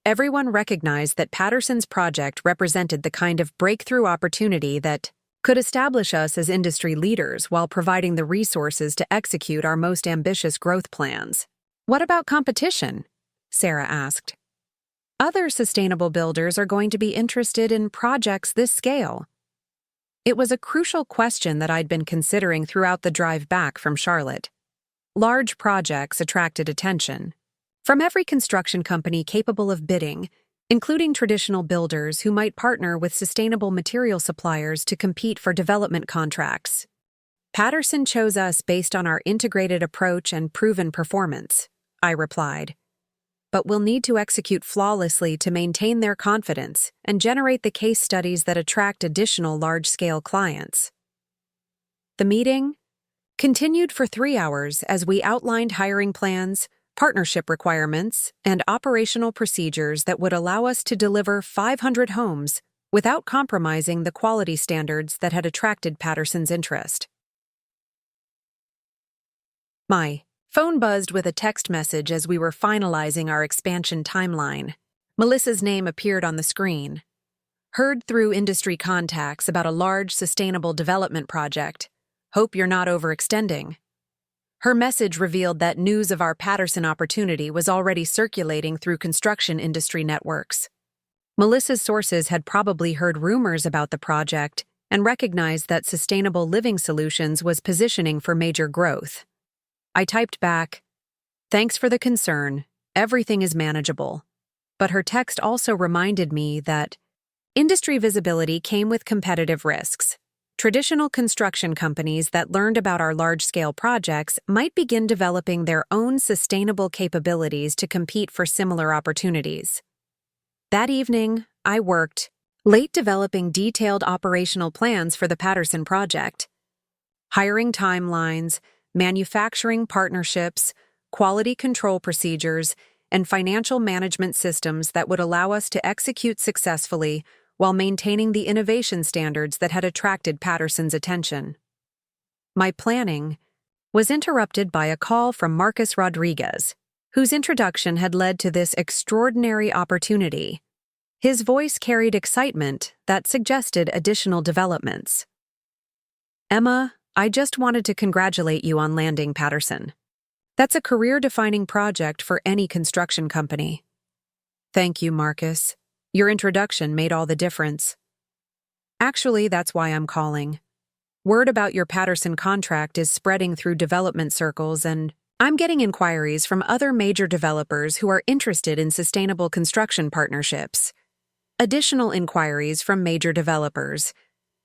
Everyone recognized that Patterson's project represented the kind of breakthrough opportunity that could establish us as industry leaders while providing the resources to execute our most ambitious growth plans. What about competition? Sarah asked. Other sustainable builders are going to be interested in projects this scale. It was a crucial question that I'd been considering throughout the drive back from Charlotte. Large projects attracted attention from every construction company capable of bidding, including traditional builders who might partner with sustainable material suppliers to compete for development contracts. Patterson chose us based on our integrated approach and proven performance, I replied. But we'll need to execute flawlessly to maintain their confidence and generate the case studies that attract additional large-scale clients. The meeting continued for 3 hours as we outlined hiring plans, partnership requirements, and operational procedures that would allow us to deliver 500 homes without compromising the quality standards that had attracted Patterson's interest. My phone buzzed with a text message as we were finalizing our expansion timeline. Melissa's name appeared on the screen. Heard through industry contacts about a large sustainable development project. Hope you're not overextending. Her message revealed that news of our Patterson opportunity was already circulating through construction industry networks. Melissa's sources had probably heard rumors about the project and recognized that Sustainable Living Solutions was positioning for major growth. I typed back, "Thanks for the concern. Everything is manageable." But her text also reminded me that industry visibility came with competitive risks. Traditional construction companies that learned about our large-scale projects might begin developing their own sustainable capabilities to compete for similar opportunities. That evening, I worked late developing detailed operational plans for the Patterson project. Hiring timelines, manufacturing partnerships, quality control procedures, and financial management systems that would allow us to execute successfully while maintaining the innovation standards that had attracted Patterson's attention. My planning was interrupted by a call from Marcus Rodriguez, whose introduction had led to this extraordinary opportunity. His voice carried excitement that suggested additional developments. "Emma, I just wanted to congratulate you on landing Patterson. That's a career-defining project for any construction company." "Thank you, Marcus. Your introduction made all the difference." "Actually, that's why I'm calling. Word about your Patterson contract is spreading through development circles, and I'm getting inquiries from other major developers who are interested in sustainable construction partnerships." Additional inquiries from major developers.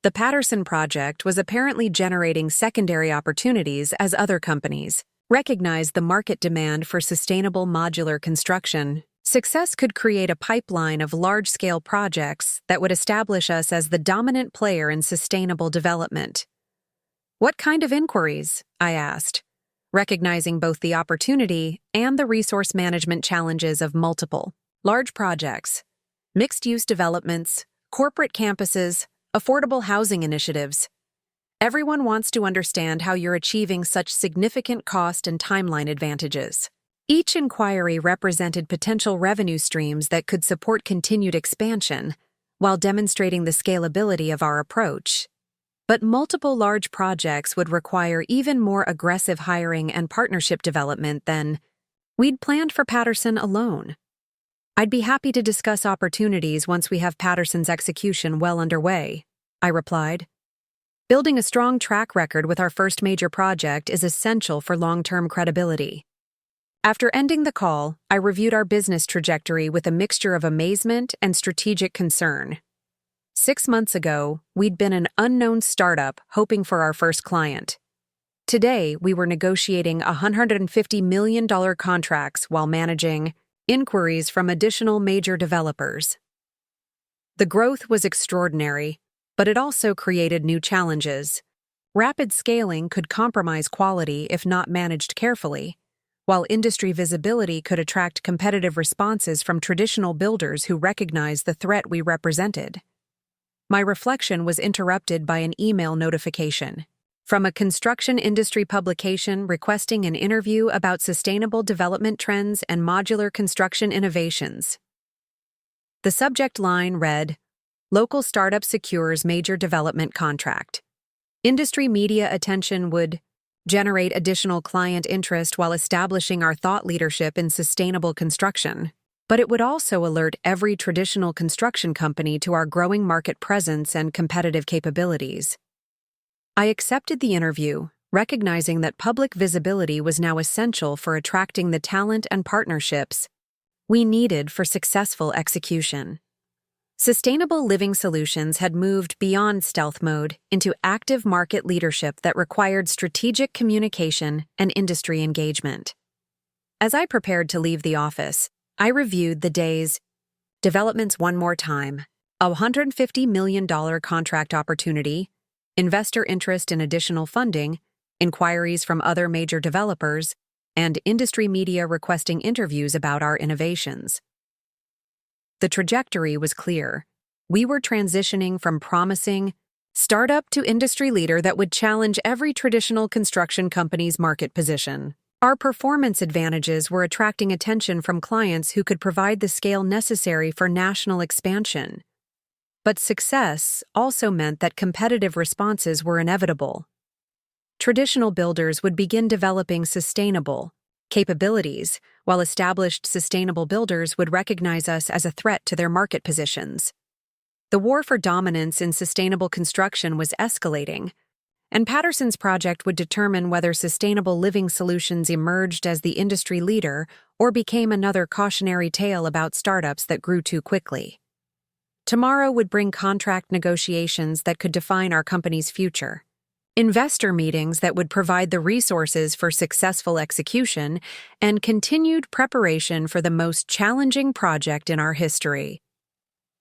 The Patterson project was apparently generating secondary opportunities as other companies recognized the market demand for sustainable modular construction. Success could create a pipeline of large-scale projects that would establish us as the dominant player in sustainable development. "What kind of inquiries?" I asked, recognizing both the opportunity and the resource management challenges of multiple large projects, mixed-use developments, corporate campuses, affordable housing initiatives. Everyone wants to understand how you're achieving such significant cost and timeline advantages. Each inquiry represented potential revenue streams that could support continued expansion, while demonstrating the scalability of our approach. But multiple large projects would require even more aggressive hiring and partnership development than we'd planned for Patterson alone. I'd be happy to discuss opportunities once we have Patterson's execution well underway, I replied. Building a strong track record with our first major project is essential for long-term credibility. After ending the call, I reviewed our business trajectory with a mixture of amazement and strategic concern. 6 months ago, we'd been an unknown startup hoping for our first client. Today, we were negotiating $150 million contracts while managing inquiries from additional major developers. The growth was extraordinary, but it also created new challenges. Rapid scaling could compromise quality if not managed carefully, while industry visibility could attract competitive responses from traditional builders who recognized the threat we represented. My reflection was interrupted by an email notification from a construction industry publication requesting an interview about sustainable development trends and modular construction innovations. The subject line read, "Local startup secures major development contract." Industry media attention would generate additional client interest while establishing our thought leadership in sustainable construction, but it would also alert every traditional construction company to our growing market presence and competitive capabilities. I accepted the interview, recognizing that public visibility was now essential for attracting the talent and partnerships we needed for successful execution. Sustainable Living Solutions had moved beyond stealth mode into active market leadership that required strategic communication and industry engagement. As I prepared to leave the office, I reviewed the day's developments one more time: a $150 million contract opportunity, investor interest in additional funding, inquiries from other major developers, and industry media requesting interviews about our innovations. The trajectory was clear. We were transitioning from promising startup to industry leader that would challenge every traditional construction company's market position. Our performance advantages were attracting attention from clients who could provide the scale necessary for national expansion. But success also meant that competitive responses were inevitable. Traditional builders would begin developing sustainable capabilities, while established sustainable builders would recognize us as a threat to their market positions. The war for dominance in sustainable construction was escalating, and Patterson's project would determine whether Sustainable Living Solutions emerged as the industry leader or became another cautionary tale about startups that grew too quickly. Tomorrow would bring contract negotiations that could define our company's future, investor meetings that would provide the resources for successful execution, and continued preparation for the most challenging project in our history.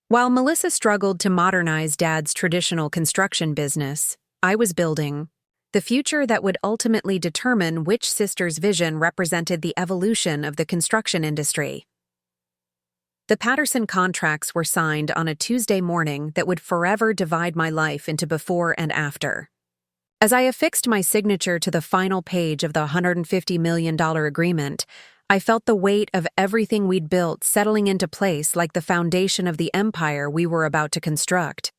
While Melissa struggled to modernize Dad's traditional construction business, I was building the future that would ultimately determine which sister's vision represented the evolution of the construction industry. The Patterson contracts were signed on a Tuesday morning that would forever divide my life into before and after. As I affixed my signature to the final page of the $150 million agreement, I felt the weight of everything we'd built settling into place like the foundation of the empire we were about to construct.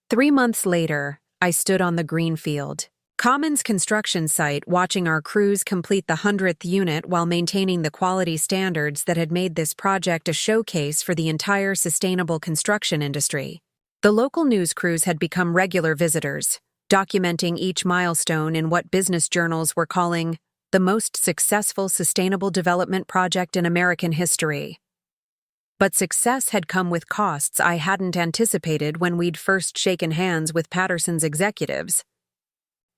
3 months later, I stood on the greenfield Commons construction site watching our crews complete the 100th unit while maintaining the quality standards that had made this project a showcase for the entire sustainable construction industry. The local news crews had become regular visitors, documenting each milestone in what business journals were calling the most successful sustainable development project in American history. But success had come with costs I hadn't anticipated when we'd first shaken hands with Patterson's executives.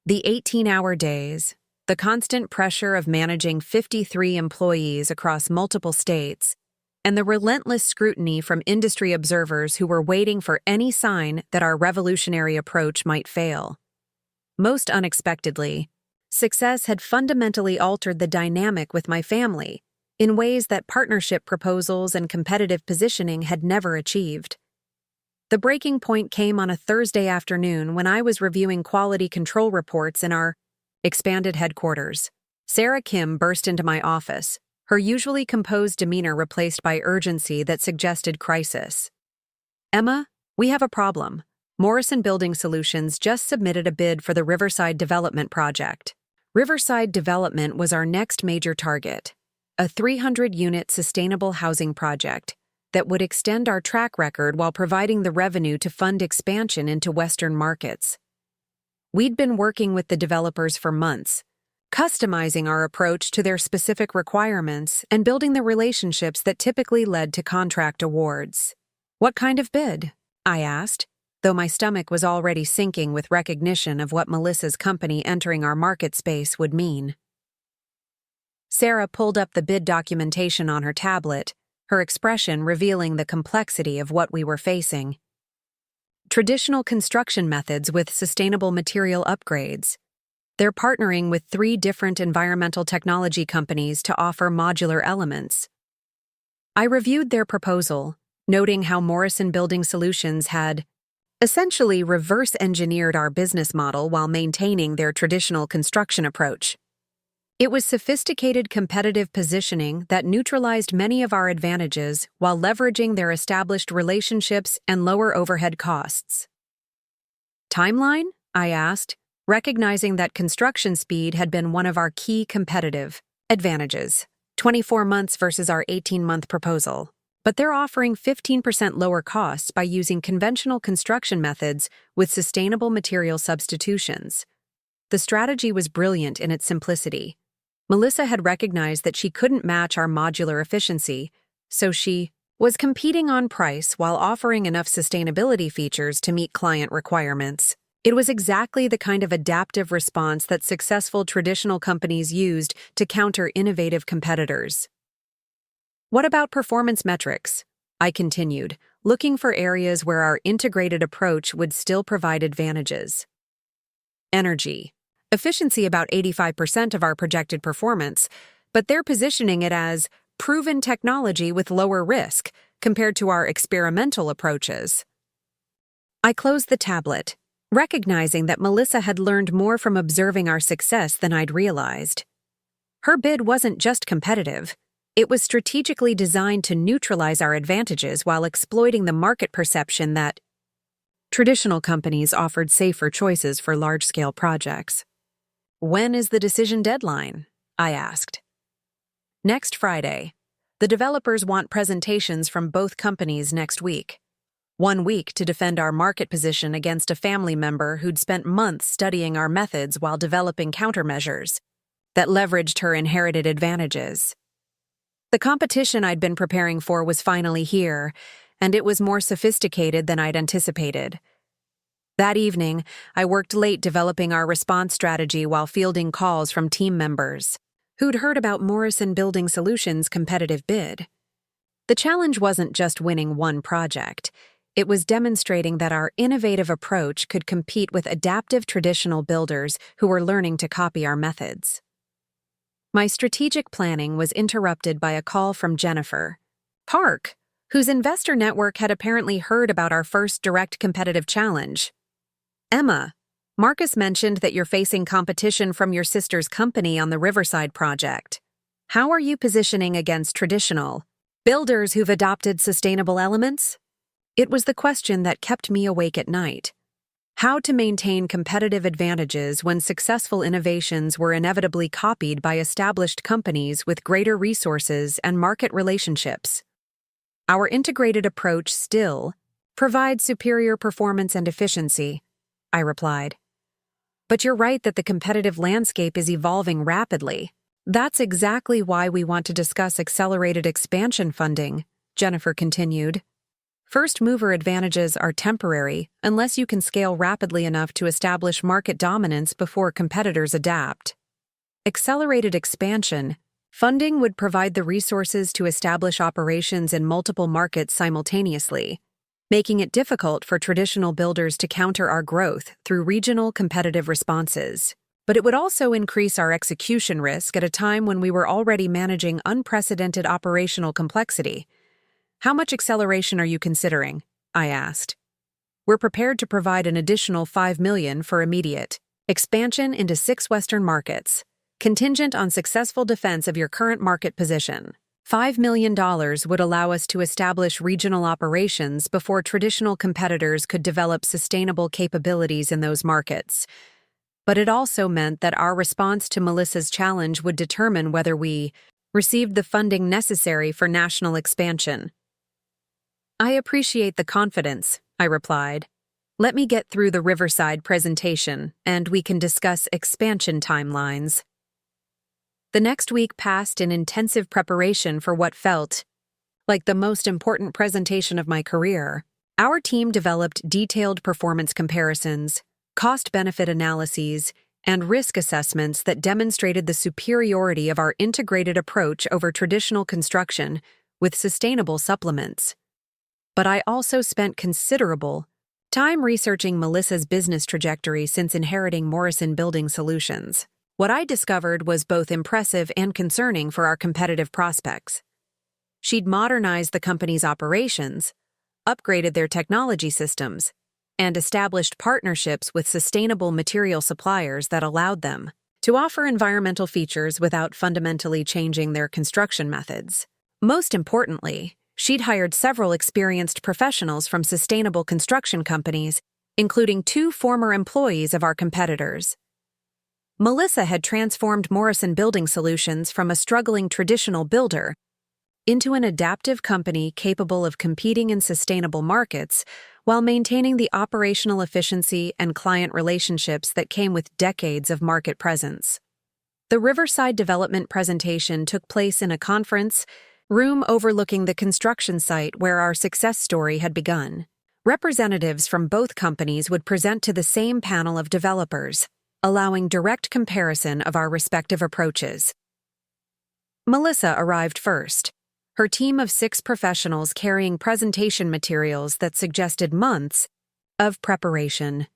The 18-hour days, the constant pressure of managing 53 employees across multiple states, and the relentless scrutiny from industry observers who were waiting for any sign that our revolutionary approach might fail. Most unexpectedly, success had fundamentally altered the dynamic with my family in ways that partnership proposals and competitive positioning had never achieved. The breaking point came on a Thursday afternoon when I was reviewing quality control reports in our expanded headquarters. Sarah Kim burst into my office, her usually composed demeanor replaced by urgency that suggested crisis. "Emma, we have a problem. Morrison Building Solutions just submitted a bid for the Riverside Development Project. Riverside Development was our next major target, a 300-unit sustainable housing project that would extend our track record while providing the revenue to fund expansion into Western markets. We'd been working with the developers for months, customizing our approach to their specific requirements and building the relationships that typically led to contract awards. "What kind of bid?" I asked, though my stomach was already sinking with recognition of what Melissa's company entering our market space would mean. Sarah pulled up the bid documentation on her tablet, her expression revealing the complexity of what we were facing. Traditional construction methods with sustainable material upgrades. They're partnering with 3 different environmental technology companies to offer modular elements. I reviewed their proposal, noting how Morrison Building Solutions had essentially reverse-engineered our business model while maintaining their traditional construction approach. It was sophisticated competitive positioning that neutralized many of our advantages while leveraging their established relationships and lower overhead costs. "Timeline?" I asked, recognizing that construction speed had been one of our key competitive advantages. 24 months versus our 18-month proposal. But they're offering 15% lower costs by using conventional construction methods with sustainable material substitutions. The strategy was brilliant in its simplicity. Melissa had recognized that she couldn't match our modular efficiency, so she was competing on price while offering enough sustainability features to meet client requirements. It was exactly the kind of adaptive response that successful traditional companies used to counter innovative competitors. "What about performance metrics?" I continued, looking for areas where our integrated approach would still provide advantages. "Energy. Efficiency about 85% of our projected performance, but they're positioning it as proven technology with lower risk compared to our experimental approaches." I closed the tablet, recognizing that Melissa had learned more from observing our success than I'd realized. Her bid wasn't just competitive. It was strategically designed to neutralize our advantages while exploiting the market perception that traditional companies offered safer choices for large-scale projects. "When is the decision deadline?" I asked. "Next Friday. The developers want presentations from both companies next week. 1 week to defend our market position against a family member who'd spent months studying our methods while developing countermeasures that leveraged her inherited advantages. The competition I'd been preparing for was finally here, and it was more sophisticated than I'd anticipated. That evening, I worked late developing our response strategy while fielding calls from team members who'd heard about Morrison Building Solutions' competitive bid. The challenge wasn't just winning one project. It was demonstrating that our innovative approach could compete with adaptive traditional builders who were learning to copy our methods. My strategic planning was interrupted by a call from Jennifer Park, whose investor network had apparently heard about our first direct competitive challenge. "Emma, Marcus mentioned that you're facing competition from your sister's company on the Riverside project. How are you positioning against traditional builders who've adopted sustainable elements?" It was the question that kept me awake at night. How to maintain competitive advantages when successful innovations were inevitably copied by established companies with greater resources and market relationships. Our integrated approach still provides superior performance and efficiency, I replied. But you're right that the competitive landscape is evolving rapidly. That's exactly why we want to discuss accelerated expansion funding, Jennifer continued. First-mover advantages are temporary unless you can scale rapidly enough to establish market dominance before competitors adapt. Accelerated expansion funding would provide the resources to establish operations in multiple markets simultaneously, making it difficult for traditional builders to counter our growth through regional competitive responses. But it would also increase our execution risk at a time when we were already managing unprecedented operational complexity. "How much acceleration are you considering?" I asked. "We're prepared to provide an additional $5 million for immediate expansion into 6 Western markets, contingent on successful defense of your current market position. $5 million would allow us to establish regional operations before traditional competitors could develop sustainable capabilities in those markets. But it also meant that our response to Melissa's challenge would determine whether we received the funding necessary for national expansion. "I appreciate the confidence," I replied. "Let me get through the Riverside presentation, and we can discuss expansion timelines." The next week passed in intensive preparation for what felt like the most important presentation of my career. Our team developed detailed performance comparisons, cost-benefit analyses, and risk assessments that demonstrated the superiority of our integrated approach over traditional construction with sustainable supplements. But I also spent considerable time researching Melissa's business trajectory since inheriting Morrison Building Solutions. What I discovered was both impressive and concerning for our competitive prospects. She'd modernized the company's operations, upgraded their technology systems, and established partnerships with sustainable material suppliers that allowed them to offer environmental features without fundamentally changing their construction methods. Most importantly, she'd hired several experienced professionals from sustainable construction companies, including 2 former employees of our competitors. Melissa had transformed Morrison Building Solutions from a struggling traditional builder into an adaptive company capable of competing in sustainable markets while maintaining the operational efficiency and client relationships that came with decades of market presence. The Riverside development presentation took place in a conference room overlooking the construction site where our success story had begun. Representatives from both companies would present to the same panel of developers, allowing direct comparison of our respective approaches. Melissa arrived first, her team of 6 professionals carrying presentation materials that suggested months of preparation.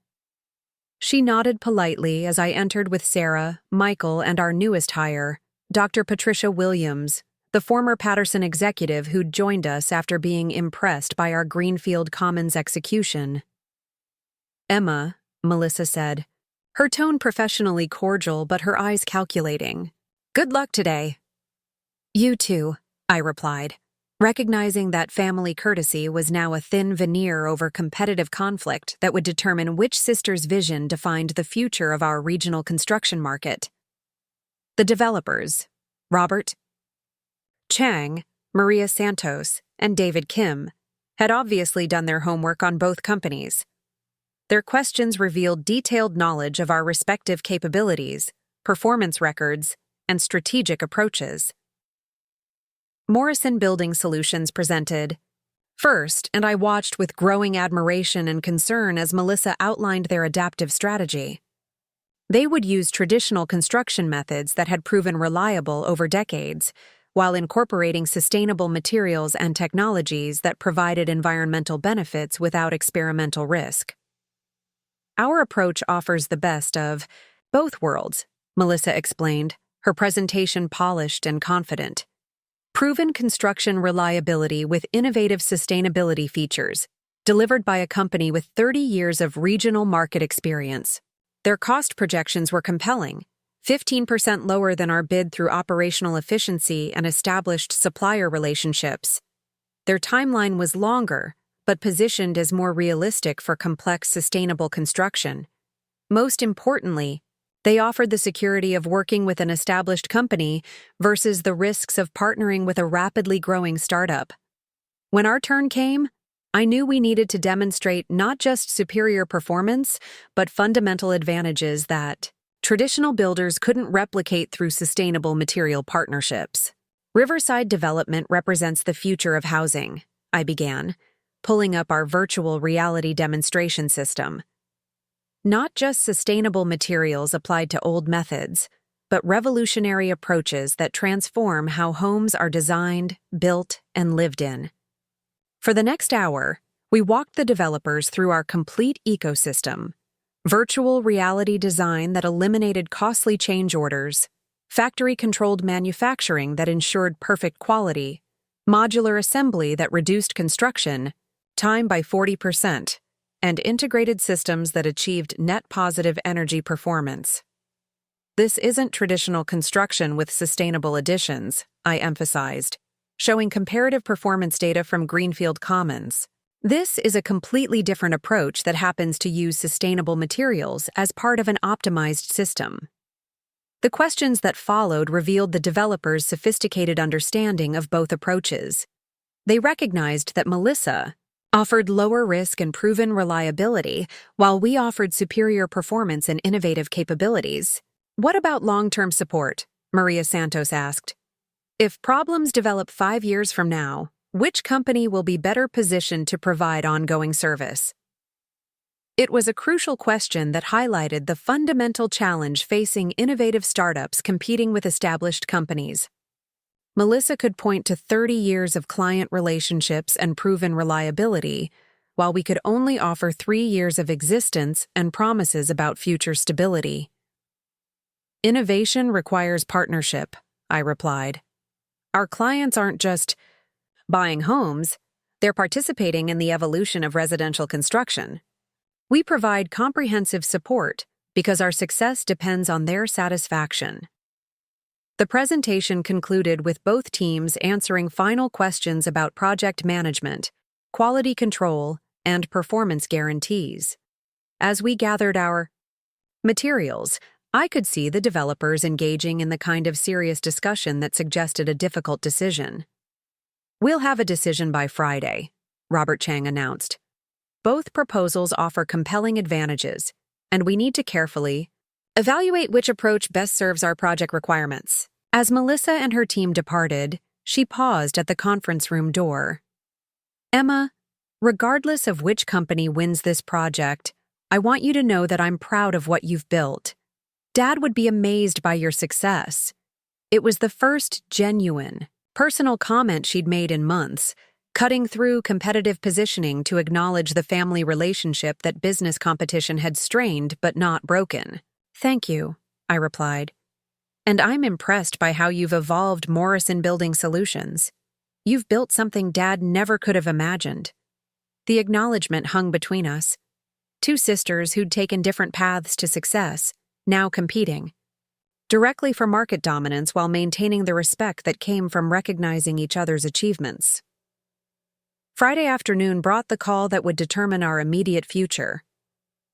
She nodded politely as I entered with Sarah, Michael, and our newest hire, Dr. Patricia Williams, the former Patterson executive who'd joined us after being impressed by our Greenfield Commons execution. "Emma," Melissa said, her tone professionally cordial but her eyes calculating. "Good luck today." "You too," I replied, recognizing that family courtesy was now a thin veneer over competitive conflict that would determine which sister's vision defined the future of our regional construction market. The developers, Robert Chang, Maria Santos, and David Kim, had obviously done their homework on both companies. Their questions revealed detailed knowledge of our respective capabilities, performance records, and strategic approaches. Morrison Building Solutions presented first, and I watched with growing admiration and concern as Melissa outlined their adaptive strategy. They would use traditional construction methods that had proven reliable over decades, while incorporating sustainable materials and technologies that provided environmental benefits without experimental risk. "Our approach offers the best of both worlds," Melissa explained, her presentation polished and confident. "Proven construction reliability with innovative sustainability features, delivered by a company with 30 years of regional market experience." Their cost projections were compelling, 15% lower than our bid through operational efficiency and established supplier relationships. Their timeline was longer, but positioned as more realistic for complex sustainable construction. Most importantly, they offered the security of working with an established company versus the risks of partnering with a rapidly growing startup. When our turn came, I knew we needed to demonstrate not just superior performance, but fundamental advantages that traditional builders couldn't replicate through sustainable material partnerships. "Riverside development represents the future of housing," I began, pulling up our virtual reality demonstration system. Not just sustainable materials applied to old methods, but revolutionary approaches that transform how homes are designed, built, and lived in. For the next hour, we walked the developers through our complete ecosystem: virtual reality design that eliminated costly change orders, factory-controlled manufacturing that ensured perfect quality, modular assembly that reduced construction time by 40%, and integrated systems that achieved net positive energy performance. "This isn't traditional construction with sustainable additions," I emphasized. showing comparative performance data from Greenfield Commons. This is a completely different approach that happens to use sustainable materials as part of an optimized system. The questions that followed revealed the developers' sophisticated understanding of both approaches. They recognized that Melissa offered lower risk and proven reliability, while we offered superior performance and innovative capabilities. "What about long-term support?" Maria Santos asked. "If problems develop 5 years from now, which company will be better positioned to provide ongoing service?" It was a crucial question that highlighted the fundamental challenge facing innovative startups competing with established companies. Melissa could point to 30 years of client relationships and proven reliability, while we could only offer 3 years of existence and promises about future stability. "Innovation requires partnership," I replied. "Our clients aren't just buying homes, they're participating in the evolution of residential construction. We provide comprehensive support because our success depends on their satisfaction." The presentation concluded with both teams answering final questions about project management, quality control, and performance guarantees. As we gathered our materials, I could see the developers engaging in the kind of serious discussion that suggested a difficult decision. "We'll have a decision by Friday," Robert Chang announced. "Both proposals offer compelling advantages, and we need to carefully evaluate which approach best serves our project requirements." As Melissa and her team departed, she paused at the conference room door. "Emma, regardless of which company wins this project, I want you to know that I'm proud of what you've built. Dad would be amazed by your success." It was the first genuine, personal comment she'd made in months, cutting through competitive positioning to acknowledge the family relationship that business competition had strained but not broken. "Thank you," I replied. "And I'm impressed by how you've evolved Morrison Building Solutions. You've built something Dad never could have imagined." The acknowledgement hung between us. Two sisters who'd taken different paths to success, now competing directly for market dominance while maintaining the respect that came from recognizing each other's achievements. Friday afternoon brought the call that would determine our immediate future.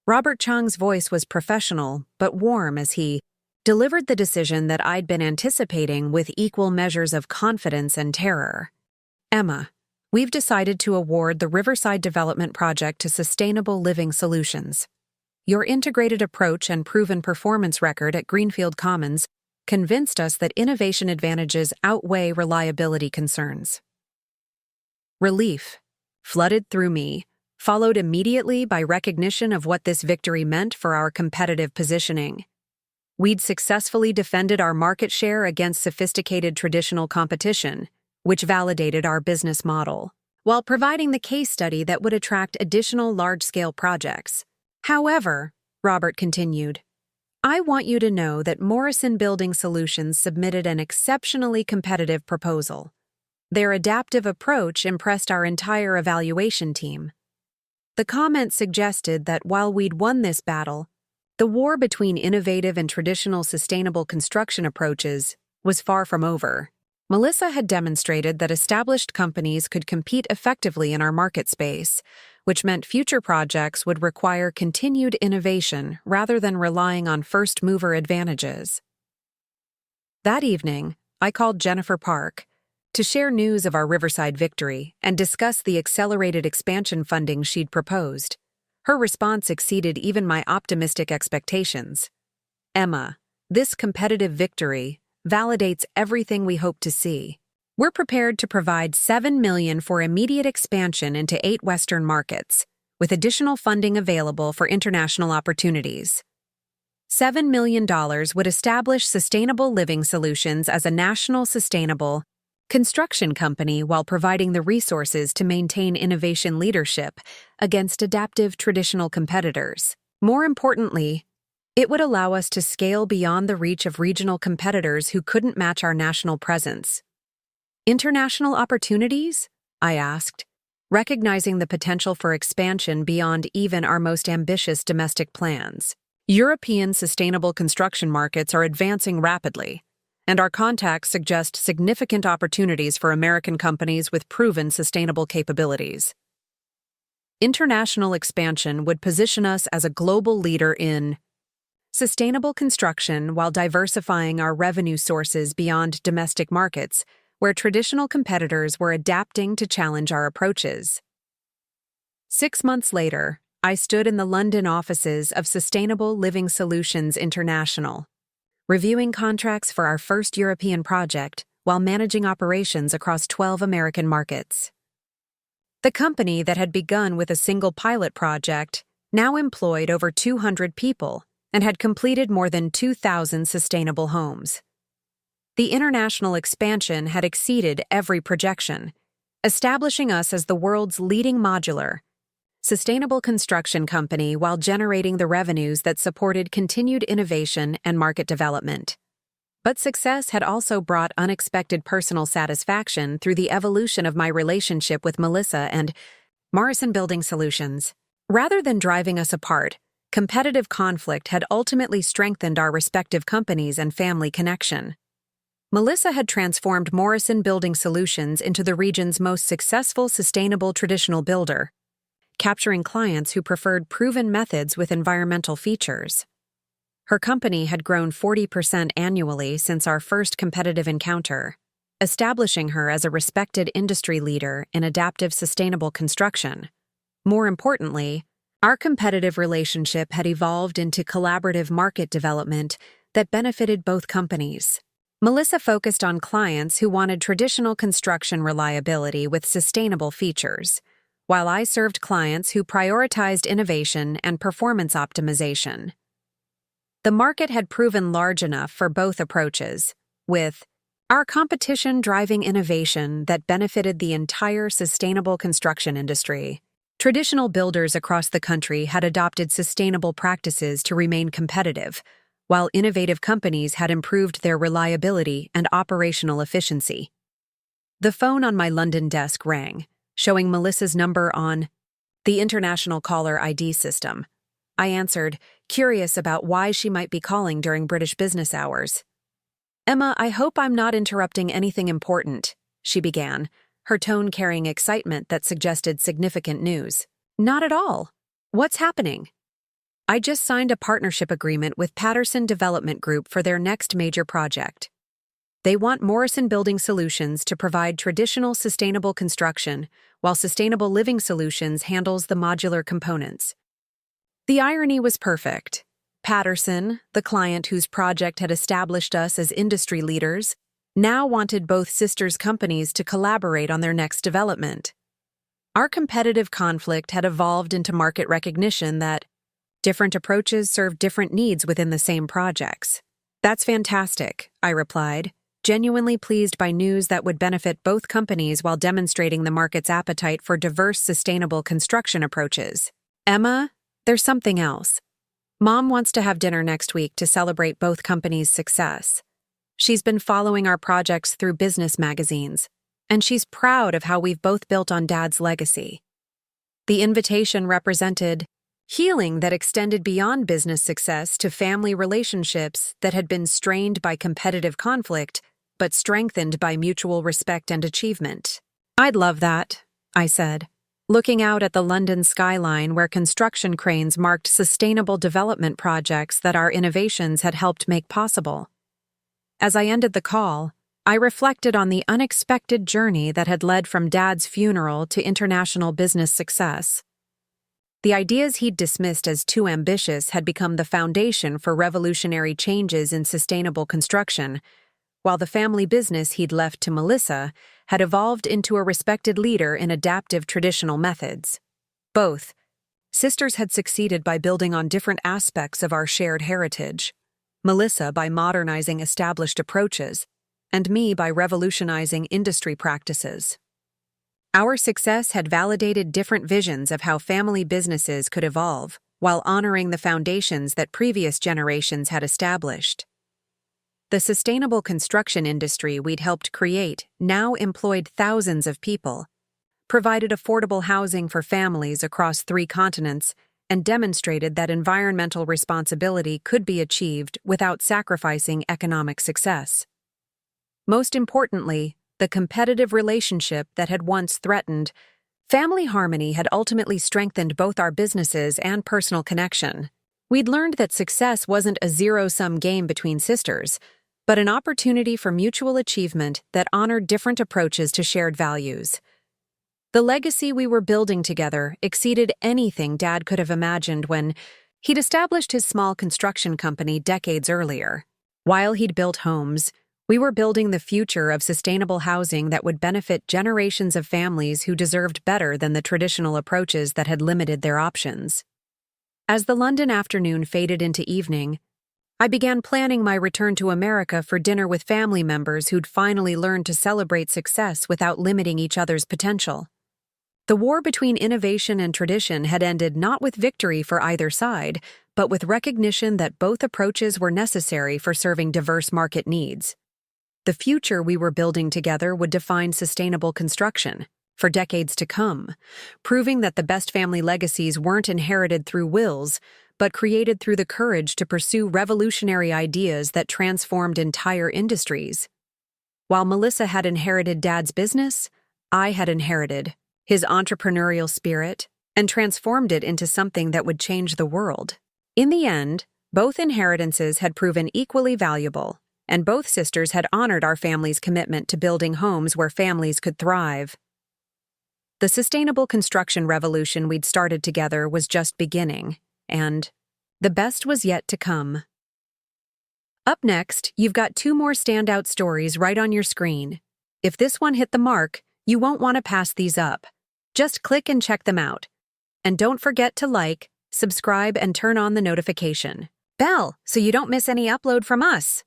Robert Chang's voice was professional but warm as he delivered the decision that I'd been anticipating with equal measures of confidence and terror. "Emma, we've decided to award the Riverside Development Project to Sustainable Living Solutions. Your integrated approach and proven performance record at Greenfield Commons convinced us that innovation advantages outweigh reliability concerns." Relief flooded through me, followed immediately by recognition of what this victory meant for our competitive positioning. We'd successfully defended our market share against sophisticated traditional competition, which validated our business model, while providing the case study that would attract additional large-scale projects. "However," Robert continued, "I want you to know that Morrison Building Solutions submitted an exceptionally competitive proposal. Their adaptive approach impressed our entire evaluation team." The comment suggested that while we'd won this battle, the war between innovative and traditional sustainable construction approaches was far from over. Melissa had demonstrated that established companies could compete effectively in our market space, which meant future projects would require continued innovation rather than relying on first-mover advantages. That evening, I called Jennifer Park to share news of our Riverside victory and discuss the accelerated expansion funding she'd proposed. Her response exceeded even my optimistic expectations. "Emma, this competitive victory validates everything we hope to see. We're prepared to provide $7 million for immediate expansion into 8 Western markets, with additional funding available for international opportunities. $7 million would establish Sustainable Living Solutions as a national sustainable construction company while providing the resources to maintain innovation leadership against adaptive traditional competitors. More importantly, it would allow us to scale beyond the reach of regional competitors who couldn't match our national presence." "International opportunities?" I asked, recognizing the potential for expansion beyond even our most ambitious domestic plans. European sustainable construction markets are advancing rapidly, and our contacts suggest significant opportunities for American companies with proven sustainable capabilities. International expansion would position us as a global leader in sustainable construction while diversifying our revenue sources beyond domestic markets, where traditional competitors were adapting to challenge our approaches. 6 months later, I stood in the London offices of Sustainable Living Solutions International, reviewing contracts for our first European project while managing operations across 12 American markets. The company that had begun with a single pilot project now employed over 200 people and had completed more than 2,000 sustainable homes. The international expansion had exceeded every projection, establishing us as the world's leading modular, sustainable construction company while generating the revenues that supported continued innovation and market development. But success had also brought unexpected personal satisfaction through the evolution of my relationship with Melissa and Morrison Building Solutions. Rather than driving us apart, competitive conflict had ultimately strengthened our respective companies and family connection. Melissa had transformed Morrison Building Solutions into the region's most successful sustainable traditional builder, capturing clients who preferred proven methods with environmental features. Her company had grown 40% annually since our first competitive encounter, establishing her as a respected industry leader in adaptive sustainable construction. More importantly, our competitive relationship had evolved into collaborative market development that benefited both companies. Melissa focused on clients who wanted traditional construction reliability with sustainable features, while I served clients who prioritized innovation and performance optimization. The market had proven large enough for both approaches, with our competition driving innovation that benefited the entire sustainable construction industry. Traditional builders across the country had adopted sustainable practices to remain competitive, while innovative companies had improved their reliability and operational efficiency. The phone on my London desk rang, showing Melissa's number on the international caller ID system. I answered, curious about why she might be calling during British business hours. "Emma, I hope I'm not interrupting anything important," she began, her tone carrying excitement that suggested significant news. "Not at all. What's happening?" "I just signed a partnership agreement with Patterson Development Group for their next major project. They want Morrison Building Solutions to provide traditional sustainable construction, while Sustainable Living Solutions handles the modular components." The irony was perfect. Patterson, the client whose project had established us as industry leaders, now wanted both sisters' companies to collaborate on their next development. Our competitive conflict had evolved into market recognition that different approaches serve different needs within the same projects. "That's fantastic," I replied, genuinely pleased by news that would benefit both companies while demonstrating the market's appetite for diverse, sustainable construction approaches. "Emma, there's something else. Mom wants to have dinner next week to celebrate both companies' success. She's been following our projects through business magazines, and she's proud of how we've both built on Dad's legacy." The invitation represented healing that extended beyond business success to family relationships that had been strained by competitive conflict, but strengthened by mutual respect and achievement. "I'd love that," I said, looking out at the London skyline where construction cranes marked sustainable development projects that our innovations had helped make possible. As I ended the call, I reflected on the unexpected journey that had led from Dad's funeral to international business success. The ideas he'd dismissed as too ambitious had become the foundation for revolutionary changes in sustainable construction, while the family business he'd left to Melissa had evolved into a respected leader in adaptive traditional methods. Both sisters had succeeded by building on different aspects of our shared heritage. Melissa by modernizing established approaches, and me by revolutionizing industry practices. Our success had validated different visions of how family businesses could evolve, while honoring the foundations that previous generations had established. The sustainable construction industry we'd helped create now employed thousands of people, provided affordable housing for families across 3 continents, and demonstrated that environmental responsibility could be achieved without sacrificing economic success. Most importantly, the competitive relationship that had once threatened. Family harmony had ultimately strengthened both our businesses and personal connection. We'd learned that success wasn't a zero-sum game between sisters, but an opportunity for mutual achievement that honored different approaches to shared values. The legacy we were building together exceeded anything Dad could have imagined when he'd established his small construction company decades earlier. While he'd built homes, we were building the future of sustainable housing that would benefit generations of families who deserved better than the traditional approaches that had limited their options. As the London afternoon faded into evening, I began planning my return to America for dinner with family members who'd finally learned to celebrate success without limiting each other's potential. The war between innovation and tradition had ended not with victory for either side, but with recognition that both approaches were necessary for serving diverse market needs. The future we were building together would define sustainable construction for decades to come, proving that the best family legacies weren't inherited through wills, but created through the courage to pursue revolutionary ideas that transformed entire industries. While Melissa had inherited Dad's business, I had inherited his entrepreneurial spirit and transformed it into something that would change the world. In the end, both inheritances had proven equally valuable, and both sisters had honored our family's commitment to building homes where families could thrive. The sustainable construction revolution we'd started together was just beginning, and the best was yet to come. Up next, you've got 2 more standout stories right on your screen. If this one hit the mark, you won't want to pass these up. Just click and check them out. And don't forget to like, subscribe, and turn on the notification bell so you don't miss any upload from us.